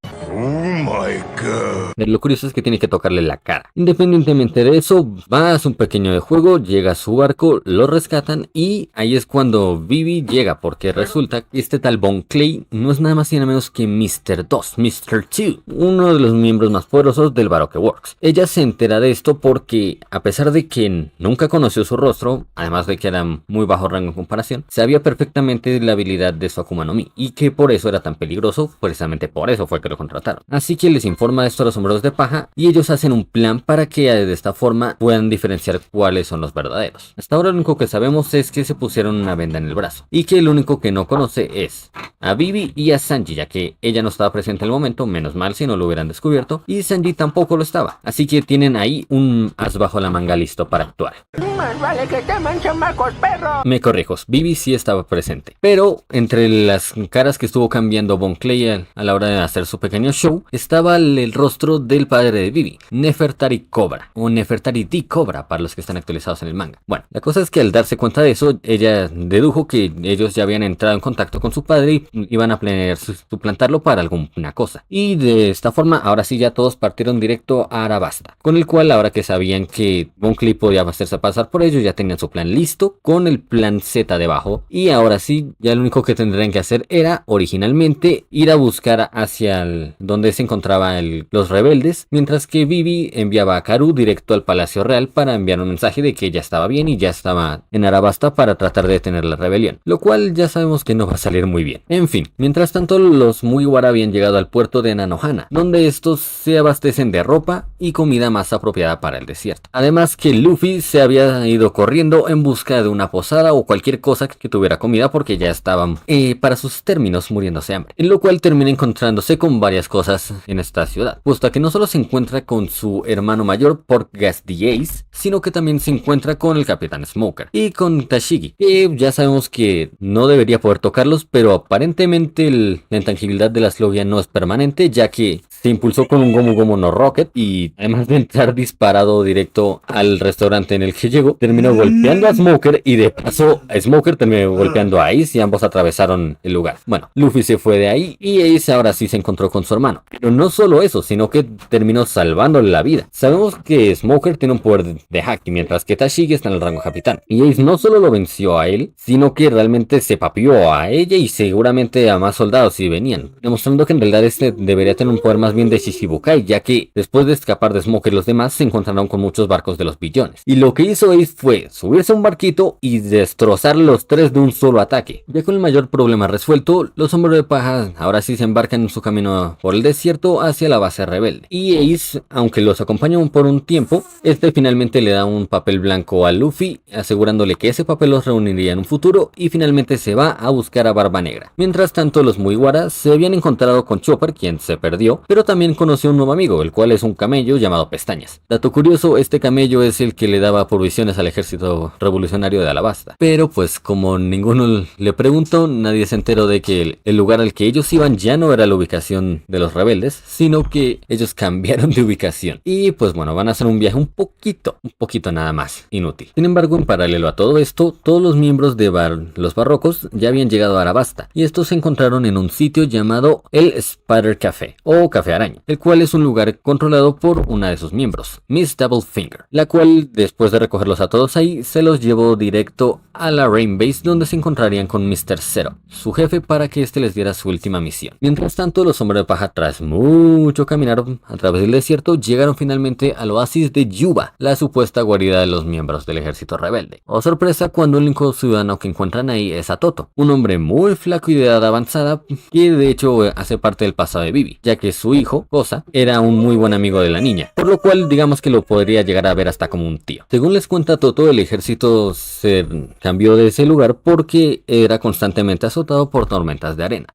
Lo curioso es que tiene que tocarle la cara. Independientemente de eso, va a un pequeño de juego, llega a su barco, lo rescatan y ahí es cuando Vivi llega, porque resulta que este tal Bon Clay no es nada más y nada menos que Mr. 2, Mr. 2, uno de los miembros más poderosos del Baroque Works. Ella se entera de esto porque, a pesar de que nunca conoció su rostro, además de que era muy bajo rango en comparación, sabía perfectamente la habilidad de su Akuma no Mi y que por eso era tan peligroso, precisamente por eso fue que lo contrataron. Así que les informa de esto a los sombreros de paja y ellos hacen un plan para que de esta forma puedan diferenciar cuáles son los verdaderos. Hasta ahora lo único que sabemos es que se pusieron una venda en el brazo y que el único que no conoce es a Vivi y a Sanji, ya que ella no estaba presente en el momento, menos mal si no lo hubieran descubierto, y Sanji tampoco lo estaba, así que tienen ahí un as bajo la manga listo para actuar. Más vale que teman, chamacos perros. Me corrijo, Vivi sí estaba presente, pero entre las caras que estuvo cambiando Bon Clay a la hora de hacer su pequeño show estaba el rostro del padre de Vivi, Nefertari Cobra, o Nefertari D. Cobra para los que están actualizados en el manga. Bueno, la cosa es que al darse cuenta de eso, ella dedujo que ellos ya habían entrado en contacto con su padre y iban a planear suplantarlo para alguna cosa. Y de esta forma, ahora sí ya todos partieron directo a Arabasta, con el cual ahora que sabían que Bon Clay podía hacerse pasar por ellos, ya tenían su plan listo, con el plan Z debajo, y ahora sí, ya lo único que tendrían que hacer era, originalmente, ir a buscar hacia donde se se encontraban los rebeldes, mientras que Vivi enviaba a Karu directo al Palacio Real para enviar un mensaje de que ella estaba bien y ya estaba en Arabasta para tratar de detener la rebelión, lo cual ya sabemos que no va a salir muy bien. En fin, mientras tanto los Mugiwara habían llegado al puerto de Nanohana, donde estos se abastecen de ropa y comida más apropiada para el desierto. Además que Luffy se había ido corriendo en busca de una posada o cualquier cosa que tuviera comida porque ya estaban, para sus términos, muriéndose de hambre. En lo cual termina encontrándose con varias cosas en esta ciudad, puesto que no solo se encuentra con su hermano mayor Portgas the Ace, sino que también se encuentra con el Capitán Smoker y con Tashigi, que ya sabemos que no debería poder tocarlos, pero aparentemente la intangibilidad de la Slovia no es permanente, ya que se impulsó con un Gomu Gomu no Rocket y además de entrar disparado directo al restaurante en el que llegó, terminó golpeando a Smoker y de paso a Smoker terminó golpeando a Ace y ambos atravesaron el lugar. Bueno, Luffy se fue de ahí y Ace ahora sí se encontró con su hermano. Pero no solo eso, sino que terminó salvándole la vida. Sabemos que Smoker tiene un poder de haki, mientras que Tashigi está en el rango capitán. Y Ace no solo lo venció a él, sino que realmente se papió a ella y seguramente a más soldados si venían, demostrando que en realidad este debería tener un poder más bien de Shishibukai, ya que después de escapar de Smoker y los demás se encontraron con muchos barcos de los billones. Y lo que hizo Ace fue subirse a un barquito y destrozar los tres de un solo ataque. Ya con el mayor problema resuelto, los hombres de paja ahora sí se embarcan en su camino por el desierto hacia la base rebelde. Y Ace, aunque los acompañó por un tiempo, este finalmente le da un papel blanco a Luffy, asegurándole que ese papel los reuniría en un futuro, y finalmente se va a buscar a Barba Negra. Mientras tanto, los Mugiwara se habían encontrado con Chopper, quien se perdió, pero también conoció un nuevo amigo, el cual es un camello llamado Pestañas. Dato curioso, este camello es el que le daba provisiones al ejército revolucionario de Alabasta. Pero pues como ninguno le preguntó, nadie se enteró de que el lugar al que ellos iban ya no era la ubicación de los rebeldes, sino que ellos cambiaron de ubicación. Y pues bueno, van a hacer un viaje un poquito nada más inútil. Sin embargo, en paralelo a todo esto, todos los miembros de los barrocos ya habían llegado a Arabasta, y estos se encontraron en un sitio llamado el Spider Café o Café Araña, el cual es un lugar controlado por una de sus miembros, Miss Double Finger, la cual después de recogerlos a todos ahí, se los llevó directo a la Rain Base, donde se encontrarían con Mr. Zero, su jefe, para que este les diera su última misión. Mientras tanto, los hombres de paja, tras mucho caminar a través del desierto, llegaron finalmente al oasis de Yuba, la supuesta guarida de los miembros del ejército rebelde. Oh sorpresa, cuando el único ciudadano que encuentran ahí es a Toto, un hombre muy flaco y de edad avanzada, que de hecho hace parte del pasado de Vivi, ya que su hijo, Koza, era un muy buen amigo de la niña, por lo cual digamos que lo podría llegar a ver hasta como un tío. Según les cuenta Toto, el ejército se cambió de ese lugar porque era constantemente azotado por tormentas de arena.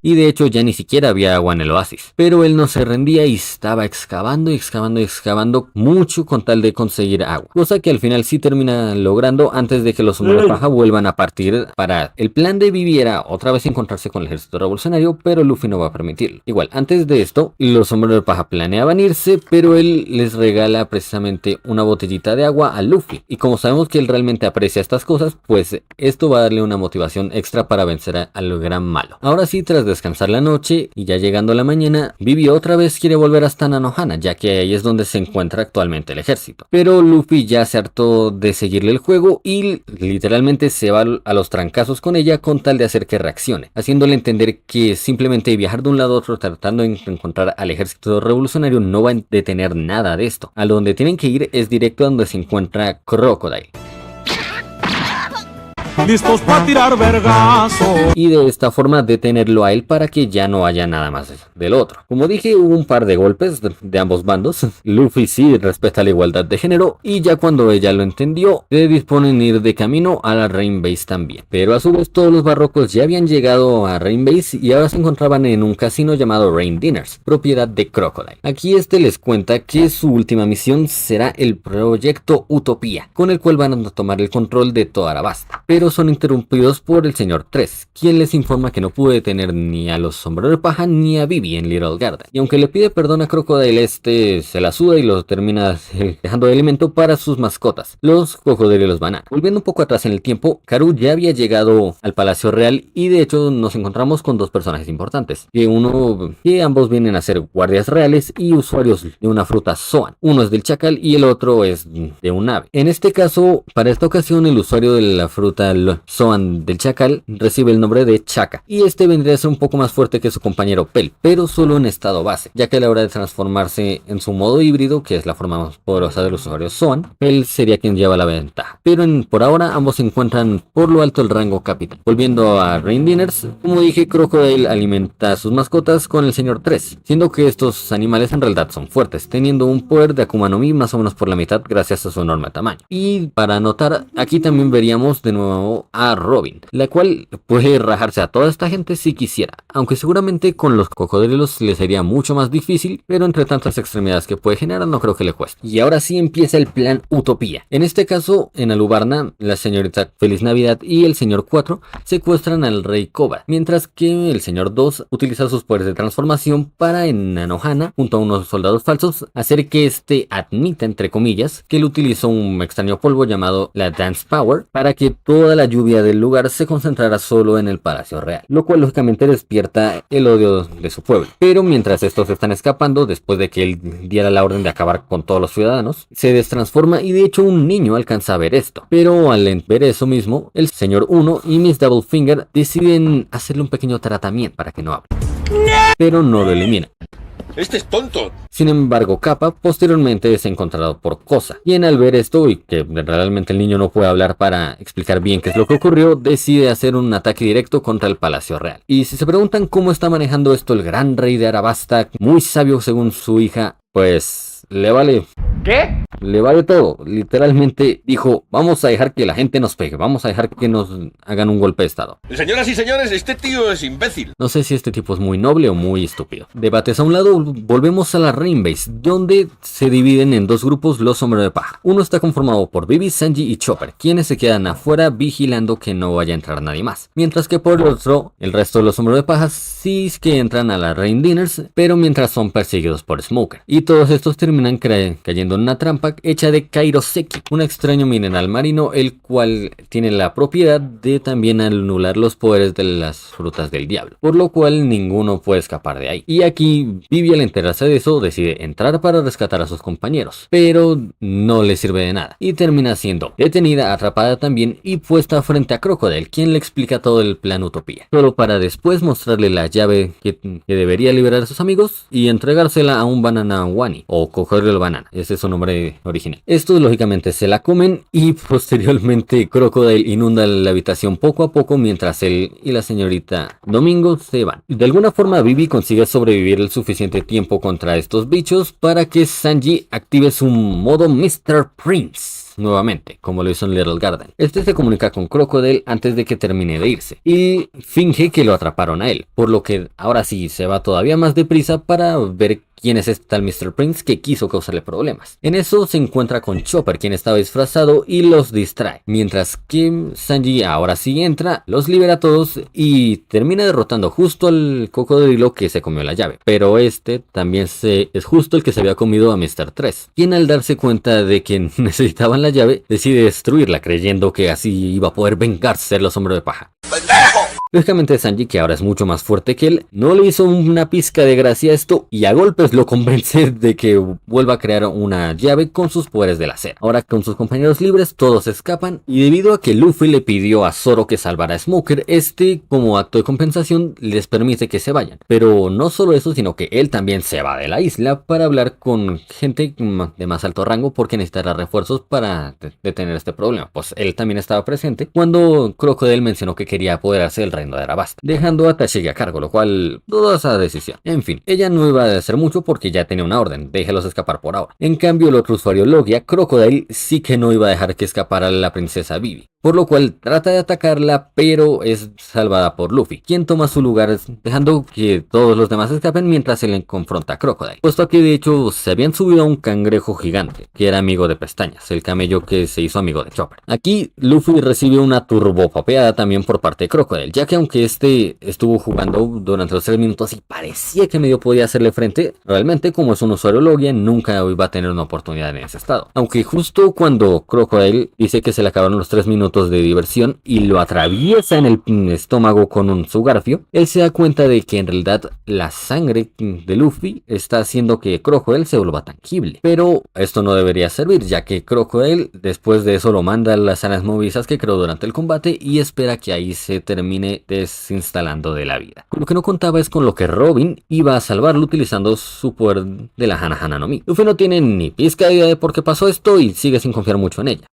Y de hecho ya ni siquiera había agua en el oasis. Pero él no se rendía y estaba excavando mucho con tal de conseguir agua. Cosa que al final sí termina logrando antes de que los hombres de paja vuelvan a partir para... El plan de Vivi era otra vez encontrarse con el ejército revolucionario, pero Luffy no va a permitirlo. Igual, antes de esto, los hombres de paja planeaban irse, pero él les regala precisamente una botellita de agua a Luffy. Y como sabemos que él realmente aprecia estas cosas, pues esto va a darle una motivación extra para vencer al gran malo. Ahora sí, tras descansar la noche y ya llegando a la mañana, Vivi otra vez quiere volver hasta Nanohana, ya que ahí es donde se encuentra actualmente el ejército. Pero Luffy ya se hartó de seguirle el juego y literalmente se va a los trancazos con ella con tal de hacer que reaccione, haciéndole entender que simplemente viajar de un lado a otro tratando de encontrar al ejército revolucionario no va a detener nada de esto. A donde tienen que ir es directo a donde se encuentra Crocodile. Listos para tirar vergazo. Y de esta forma detenerlo a él para que ya no haya nada más del otro. Como dije, hubo un par de golpes de ambos bandos. Luffy sí respeta la igualdad de género y ya cuando ella lo entendió, se disponen a ir de camino a la Rain Base también. Pero a su vez todos los barrocos ya habían llegado a Rain Base y ahora se encontraban en un casino llamado Rain Dinners, propiedad de Crocodile. Aquí les cuenta que su última misión será el proyecto Utopía, con el cual van a tomar el control de toda Arabasta. Pero son interrumpidos por el señor 3, quien les informa que no pudo detener ni a los sombreros de paja ni a Vivi en Little Garden. Y aunque le pide perdón a Crocodile, se la suda y lo termina dejando de alimento para sus mascotas, los cocodrilos y los bananas. Volviendo un poco atrás en el tiempo, Karu ya había llegado al Palacio Real y de hecho nos encontramos con dos personajes importantes, que ambos vienen a ser guardias reales y usuarios de una fruta Zoan. Uno es del chacal y el otro es de un ave. En este caso, para esta ocasión, el usuario de la fruta recluta Zoan del Chacal recibe el nombre de Chaka, y este vendría a ser un poco más fuerte que su compañero Pel, pero solo en estado base, ya que a la hora de transformarse en su modo híbrido, que es la forma más poderosa del usuario Zoan, Pel sería quien lleva la ventaja. Pero por ahora ambos se encuentran por lo alto del rango capitán. Volviendo a Rain Dinners, como dije, Crocodile alimenta a sus mascotas con el señor 3, siendo que estos animales en realidad son fuertes, teniendo un poder de Akuma no Mi más o menos por la mitad gracias a su enorme tamaño. Y para notar, aquí también veríamos de nuevo a Robin, la cual puede rajarse a toda esta gente si quisiera, aunque seguramente con los cocodrilos le sería mucho más difícil, pero entre tantas extremidades que puede generar no creo que le cueste. Y ahora sí empieza el plan Utopía. En este caso, en Alubarna, la señorita Feliz Navidad y el señor 4 secuestran al rey Koba, mientras que el señor 2 utiliza sus poderes de transformación para en Anohana, junto a unos soldados falsos, hacer que este admita, entre comillas, que él utilizó un extraño polvo llamado la Dance Power para que toda la lluvia del lugar se concentrara solo en el Palacio Real, lo cual lógicamente despierta el odio de su pueblo. Pero mientras estos están escapando, después de que él diera la orden de acabar con todos los ciudadanos, se destransforma y de hecho un niño alcanza a ver esto. Pero al ver eso mismo, el señor 1 y Miss Double Finger deciden hacerle un pequeño tratamiento para que no hable, pero no lo eliminan. Este es tonto. Sin embargo, Kappa posteriormente es encontrado por Koza, quien al ver esto y que realmente el niño no puede hablar para explicar bien qué es lo que ocurrió, decide hacer un ataque directo contra el Palacio Real. Y si se preguntan cómo está manejando esto el gran rey de Arabasta, muy sabio según su hija, pues le vale. ¿Qué? Le vale todo. Literalmente dijo, vamos a dejar que la gente nos pegue, vamos a dejar que nos hagan un golpe de estado. Señoras y señores, este tío es imbécil. No sé si este tipo es muy noble o muy estúpido. Debates a un lado, volvemos a la Rain Base, donde se dividen en dos grupos los hombres de paja. Uno está conformado por Vivi, Sanji y Chopper, quienes se quedan afuera vigilando que no vaya a entrar nadie más. Mientras que por el otro, el resto de los hombres de paja sí es que entran a la Rain Dinners, pero mientras son perseguidos por Smoker. Y todos estos terminan cayendo en una trampa hecha de Kairoseki, un extraño mineral marino, el cual tiene la propiedad de también anular los poderes de las frutas del diablo, por lo cual ninguno puede escapar de ahí. Y aquí Vivi, al enterarse de eso, decide entrar para rescatar a sus compañeros, pero no le sirve de nada y termina siendo detenida, atrapada también y puesta frente a Crocodile, quien le explica todo el plan Utopía, solo para después mostrarle la llave que debería liberar a sus amigos y entregársela a un Banana Wani o Cocodrilo Banana, ese es su nombre original. Estos lógicamente se la comen y posteriormente Crocodile inunda la habitación poco a poco mientras él y la señorita Domingo se van. De alguna forma Vivi consigue sobrevivir el suficiente tiempo contra estos bichos para que Sanji active su modo Mr. Prince nuevamente, como lo hizo en Little Garden. Este se comunica con Crocodile antes de que termine de irse y finge que lo atraparon a él, por lo que ahora sí se va todavía más deprisa para ver quién es este tal Mr. Prince que quiso causarle problemas. En eso se encuentra con Chopper, quien estaba disfrazado y los distrae, mientras que Sanji ahora sí entra, los libera a todos y termina derrotando justo al cocodrilo que se comió la llave, pero este también es justo el que se había comido a Mr. 3, quien al darse cuenta de que necesitaban la llave decide destruirla, creyendo que así iba a poder vengarse de los hombres de paja. Lógicamente Sanji, que ahora es mucho más fuerte que él, no le hizo una pizca de gracia a esto y a golpes lo convence de que vuelva a crear una llave con sus poderes de láser. Ahora con sus compañeros libres todos escapan y debido a que Luffy le pidió a Zoro que salvara a Smoker, este como acto de compensación les permite que se vayan. Pero no solo eso, sino que él también se va de la isla para hablar con gente de más alto rango porque necesitará refuerzos para detener este problema. Pues él también estaba presente cuando Crocodile mencionó que quería apoderarse del reino de Arabasta, dejando a Tashigi a cargo, lo cual dudó esa decisión. En fin, ella no iba a hacer mucho porque ya tenía una orden, déjelos escapar por ahora. En cambio, el otro usuario Logia, Crocodile, sí que no iba a dejar que escapara la princesa Vivi, por lo cual trata de atacarla, pero es salvada por Luffy, quien toma su lugar dejando que todos los demás escapen mientras se le confronta a Crocodile, puesto que de hecho se habían subido a un cangrejo gigante, que era amigo de Pestañas, el camello que se hizo amigo de Chopper. Aquí Luffy recibe una turbopapeada también por parte de Crocodile, ya que aunque este estuvo jugando durante los 3 minutos y parecía que medio podía hacerle frente, realmente como es un usuario Logia nunca iba a tener una oportunidad en ese estado. Aunque justo cuando Crocodile dice que se le acabaron los 3 minutos minutos de diversión y lo atraviesa en el estómago con su garfio, él se da cuenta de que en realidad la sangre de Luffy está haciendo que Crocodile se vuelva tangible. Pero esto no debería servir, ya que Crocodile después de eso lo manda a las alas movedizas que creó durante el combate y espera que ahí se termine desinstalando de la vida. Lo que no contaba es con lo que Robin iba a salvarlo utilizando su poder de la Hana Hana no Mi. Luffy no tiene ni pizca de idea de por qué pasó esto y sigue sin confiar mucho en ella.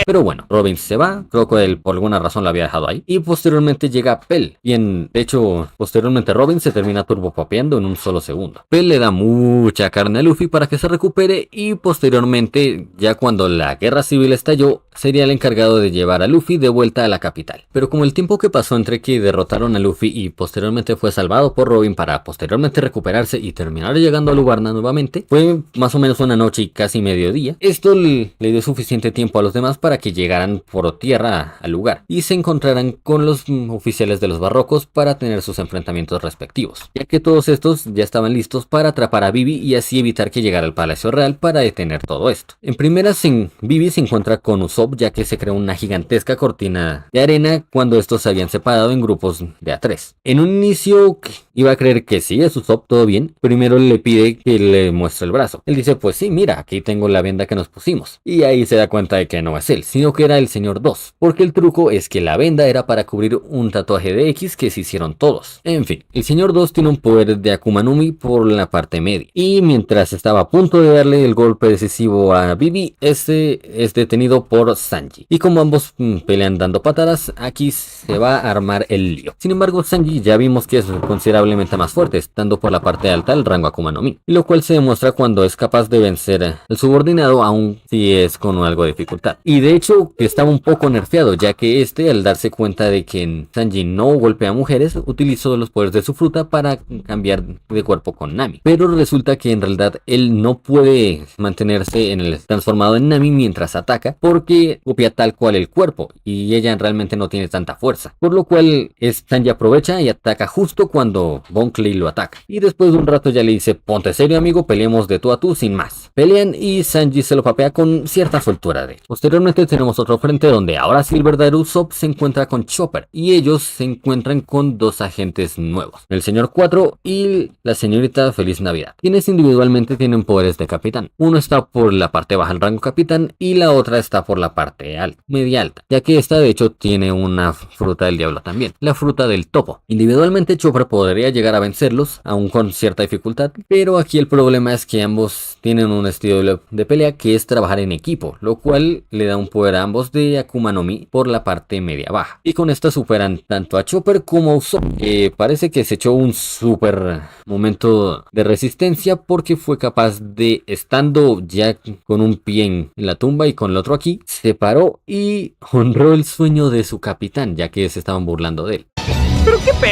Pero bueno, Robin se va, Crocodile por alguna razón la había dejado ahí, y posteriormente llega Pell, y de hecho, posteriormente Robin se termina turbopapeando en un solo segundo. Pell le da mucha carne a Luffy para que se recupere, y posteriormente, ya cuando la guerra civil estalló, sería el encargado de llevar a Luffy de vuelta a la capital. Pero como el tiempo que pasó entre que derrotaron a Luffy y posteriormente fue salvado por Robin para posteriormente recuperarse y terminar llegando a Lubarna nuevamente, fue más o menos una noche y casi mediodía, esto le dio suficiente tiempo a los demás para que llegaran por tierra al lugar y se encontraran con los oficiales de los barrocos para tener sus enfrentamientos respectivos, ya que todos estos ya estaban listos para atrapar a Vivi y así evitar que llegara al Palacio Real para detener todo esto. En primeras, Vivi se encuentra con Usopp, ya que se creó una gigantesca cortina de arena cuando estos se habían separado en grupos de A3. En un inicio iba a creer que sí, es Usopp, todo bien. Primero le pide que le muestre el brazo. Él dice, pues sí, mira, aquí tengo la venda que nos pusimos. Y ahí se da cuenta de que no es él, sino que era el señor 2, porque el truco es que la venda era para cubrir un tatuaje de X que se hicieron todos. En fin, el señor 2 tiene un poder de Akuma no Mi por la parte media, y mientras estaba a punto de darle el golpe decisivo a Vivi, este es detenido por Sanji, y como ambos pelean dando patadas, aquí se va a armar el lío. Sin embargo, Sanji ya vimos que es considerablemente más fuerte, estando por la parte alta del rango Akuma no Mi, lo cual se demuestra cuando es capaz de vencer al subordinado, aun si es con algo de dificultad. Y de hecho estaba un poco nerfeado, ya que al darse cuenta de que Sanji no golpea a mujeres, utilizó los poderes de su fruta para cambiar de cuerpo con Nami. Pero resulta que en realidad él no puede mantenerse en el transformado en Nami mientras ataca, porque copia tal cual el cuerpo y ella realmente no tiene tanta fuerza. Por lo cual Sanji aprovecha y ataca justo cuando Bon Clay lo ataca. Y después de un rato ya le dice, ponte serio amigo, peleemos de tú a tú sin más. Pelean y Sanji se lo papea con cierta soltura de él. Posteriormente tenemos otro frente donde ahora sí el verdadero Usopp se encuentra con Chopper y ellos se encuentran con dos agentes nuevos, el señor 4 y la señorita Feliz Navidad, quienes individualmente tienen poderes de capitán. Uno está por la parte baja del rango capitán y la otra está por la parte alta, media alta, ya que esta de hecho tiene una fruta del diablo también, la fruta del topo. Individualmente Chopper podría llegar a vencerlos, aún con cierta dificultad, pero aquí el problema es que ambos tienen un estilo de pelea que es trabajar en equipo, lo cual le da un poder a ambos de Akuma no Mi por la parte media baja, y con esta superan tanto a Chopper como a Usopp, que parece que se echó un super momento de resistencia porque fue capaz de, estando ya con un pie en la tumba y con el otro aquí, se paró y honró el sueño de su capitán, ya que se estaban burlando de él.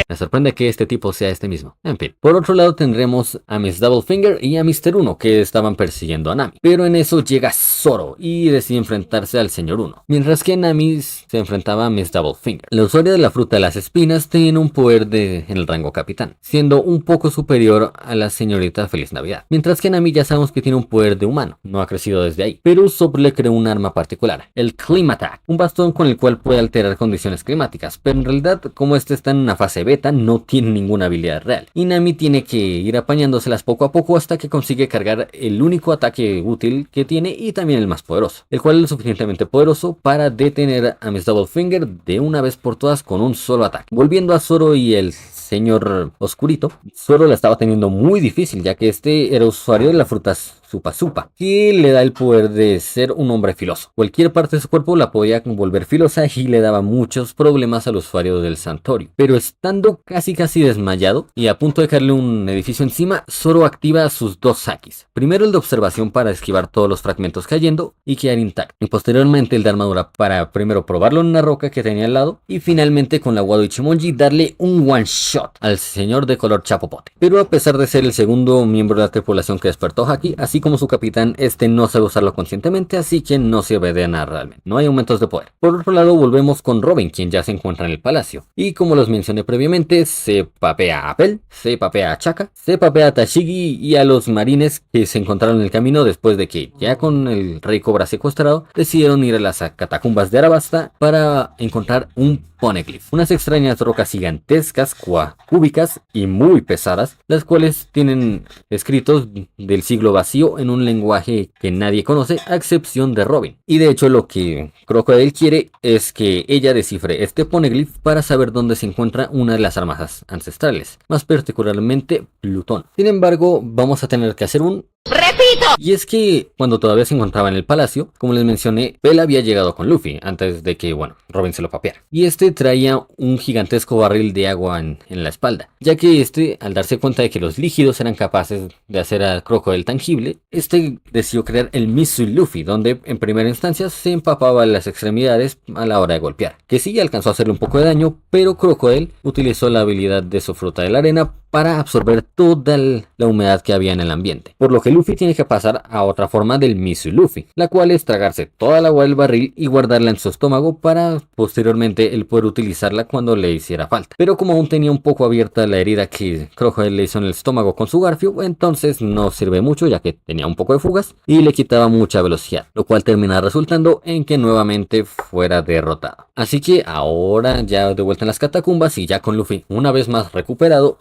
Me sorprende que este tipo sea este mismo. En fin, por otro lado tendremos a Miss Doublefinger y a Mr. 1 que estaban persiguiendo a Nami, pero en eso llega Zoro y decide enfrentarse al señor 1, mientras que Nami se enfrentaba a Miss Doublefinger. La usuaria de la fruta de las espinas tiene un poder en el rango capitán, siendo un poco superior a la señorita Feliz Navidad, mientras que Nami ya sabemos que tiene un poder de humano, no ha crecido desde ahí, pero Usopp le creó un arma particular, el Climattack, un bastón con el cual puede alterar condiciones climáticas, pero en realidad como este está en una fase beta no tiene ninguna habilidad real, y Nami tiene que ir apañándoselas poco a poco hasta que consigue cargar el único ataque útil que tiene y también el más poderoso, el cual es lo suficientemente poderoso para detener a Miss Doublefinger de una vez por todas con un solo ataque. Volviendo a Zoro y el señor Oscurito, Zoro la estaba teniendo muy difícil, ya que este era usuario de la fruta Supa Supa, que le da el poder de ser un hombre filoso. Cualquier parte de su cuerpo la podía volver filosa y le daba muchos problemas al usuario del Santorio. Pero estando casi desmayado y a punto de caerle un edificio encima, Zoro activa sus dos hakis. Primero el de observación para esquivar todos los fragmentos cayendo y quedar intacto. Y posteriormente el de armadura para primero probarlo en una roca que tenía al lado y finalmente con la Wado Ichimonji darle un one shot al señor de color chapopote. Pero a pesar de ser el segundo miembro de la tripulación que despertó haki, así como su capitán, este no sabe usarlo conscientemente, así que no sirve de nada realmente. No hay aumentos de poder. Por otro lado, volvemos con Robin, quien ya se encuentra en el palacio. Y como los mencioné previamente, se papea a Pell, se papea a Chaka, se papea a Tashigi y a los marines que se encontraron en el camino después de que, ya con el rey Cobra secuestrado, decidieron ir a las catacumbas de Arabasta para encontrar un poneglyph, unas extrañas rocas gigantescas, cúbicas y muy pesadas, las cuales tienen escritos del siglo vacío en un lenguaje que nadie conoce a excepción de Robin. Y de hecho lo que Crocodile quiere es que ella descifre este poneglyph para saber dónde se encuentra una de las armas ancestrales, más particularmente Plutón. Sin embargo, vamos a tener que hacer un ¡repito! Y es que cuando todavía se encontraba en el palacio, como les mencioné, Pell había llegado con Luffy antes de que, Robin se lo papeara. Y este traía un gigantesco barril de agua en la espalda, ya que al darse cuenta de que los líquidos eran capaces de hacer a Crocodile tangible, decidió crear el Mitsui Luffy, donde en primera instancia se empapaba las extremidades a la hora de golpear, que sí alcanzó a hacerle un poco de daño, pero Crocodile utilizó la habilidad de su fruta de la arena para absorber toda la humedad que había en el ambiente, por lo que Luffy tiene que pasar a otra forma del Mitsui Luffy, la cual es tragarse toda el agua del barril y guardarla en su estómago para posteriormente él poder utilizarla cuando le hiciera falta. Pero como aún tenía un poco abierta la herida que Crocodile le hizo en el estómago con su garfio, entonces no sirve mucho ya que tenía un poco de fugas y le quitaba mucha velocidad, lo cual termina resultando en que nuevamente fuera derrotado. Así que ahora ya de vuelta en las catacumbas y ya con Luffy una vez más recuperado,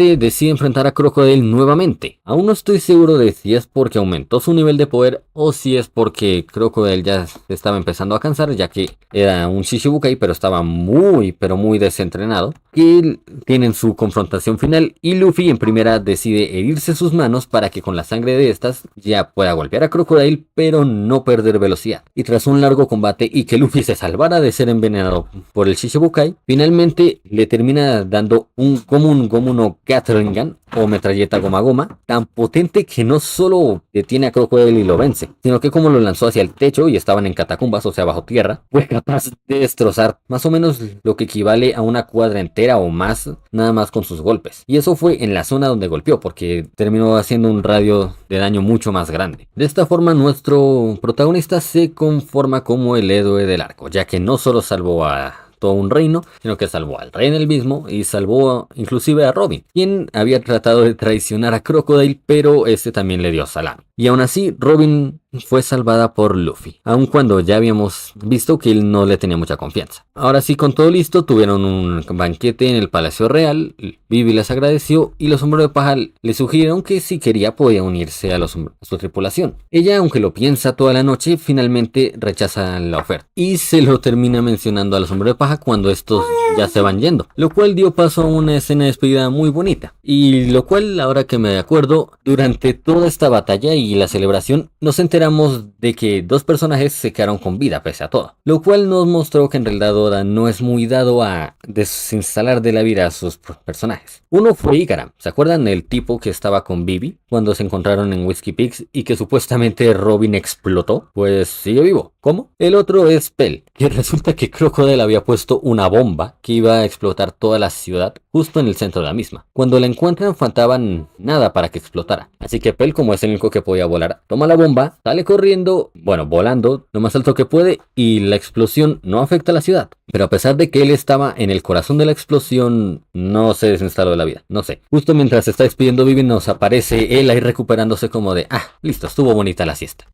decide enfrentar a Crocodile nuevamente. Aún no estoy seguro de si es porque aumentó su nivel de poder o si es porque Crocodile ya estaba empezando a cansar, ya que era un Shishibukai pero estaba muy desentrenado. Y tienen su confrontación final y Luffy en primera decide herirse sus manos para que con la sangre de estas ya pueda golpear a Crocodile pero no perder velocidad. Y tras un largo combate y que Luffy se salvara de ser envenenado por el Shishibukai, finalmente le termina dando un Gomu no Gatling Gun o metralleta goma goma tan potente que no solo detiene a Crocodile y lo vence, sino que como lo lanzó hacia el techo y estaban en catacumbas, o sea bajo tierra, fue capaz de destrozar más o menos lo que equivale a una cuadra entera o más, nada más con sus golpes. Y eso fue en la zona donde golpeó, porque terminó haciendo un radio de daño mucho más grande. De esta forma nuestro protagonista se conforma como el héroe del arco, ya que no solo salvó a todo un reino, sino que salvó al rey en el mismo y salvó inclusive a Robin, quien había tratado de traicionar a Crocodile, pero este también le dio salame. Y aún así, Robin fue salvada por Luffy, aun cuando ya habíamos visto que él no le tenía mucha confianza. Ahora sí, con todo listo, tuvieron un banquete en el Palacio Real. Vivi les agradeció y los hombres de paja le sugirieron que si quería podía unirse a su tripulación. Ella, aunque lo piensa toda la noche, finalmente rechaza la oferta y se lo termina mencionando a los hombres de paja cuando estos ya se van yendo, lo cual dio paso a una escena de despedida muy bonita. Y lo cual, ahora que me acuerdo, durante toda esta batalla y la celebración nos enteramos de que dos personajes se quedaron con vida pese a todo, lo cual nos mostró que en realidad Oda no es muy dado a desinstalar de la vida a sus personajes. Uno fue Ikara, ¿se acuerdan? El tipo que estaba con Vivi cuando se encontraron en Whiskey Peaks y que supuestamente Robin explotó, pues sigue vivo. ¿Cómo? El otro es Pell, que resulta que Crocodile había puesto una bomba que iba a explotar toda la ciudad justo en el centro de la misma. Cuando la encuentran faltaban nada para que explotara, así que Pell, como es el único que podía volar, toma la bomba, sale corriendo, volando lo más alto que puede y la explosión no afecta a la ciudad. Pero a pesar de que él estaba en el corazón de la explosión, no se desinstaló de la vida, no sé. Justo mientras se está despidiendo Vivi nos aparece él ahí recuperándose como de, listo, estuvo bonita la siesta.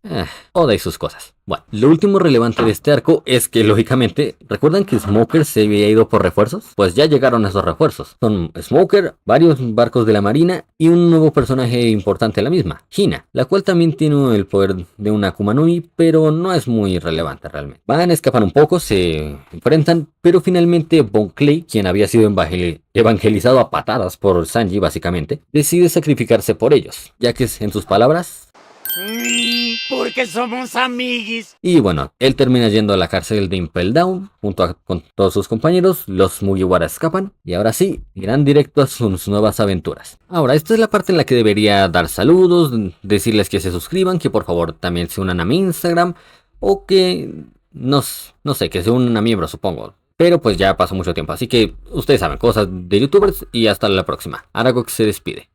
Oda y sus cosas. Bueno, lo último relevante de este arco es que lógicamente, ¿recuerdan que Smoker se había ido por refuerzos? Pues ya llegaron esos refuerzos. Son Smoker, varios barcos de la marina y un nuevo personaje importante de la misma, Hina, la cual también tiene el poder de una Akuma no Mi, pero no es muy relevante realmente. Van a escapar un poco, se enfrentan, pero finalmente Bon Clay, quien había sido evangelizado a patadas por Sanji básicamente, decide sacrificarse por ellos, ya que en sus palabras, porque somos amiguis. Y él termina yendo a la cárcel de Impel Down junto con todos sus compañeros. Los Mugiwara escapan y ahora sí, irán directo a sus nuevas aventuras. Ahora, esta es la parte en la que debería dar saludos, decirles que se suscriban, que por favor también se unan a mi Instagram o que, no sé, que se unan a miembros, supongo. Pero pues ya pasó mucho tiempo, así que ustedes saben, cosas de youtubers y hasta la próxima. Aragog se despide.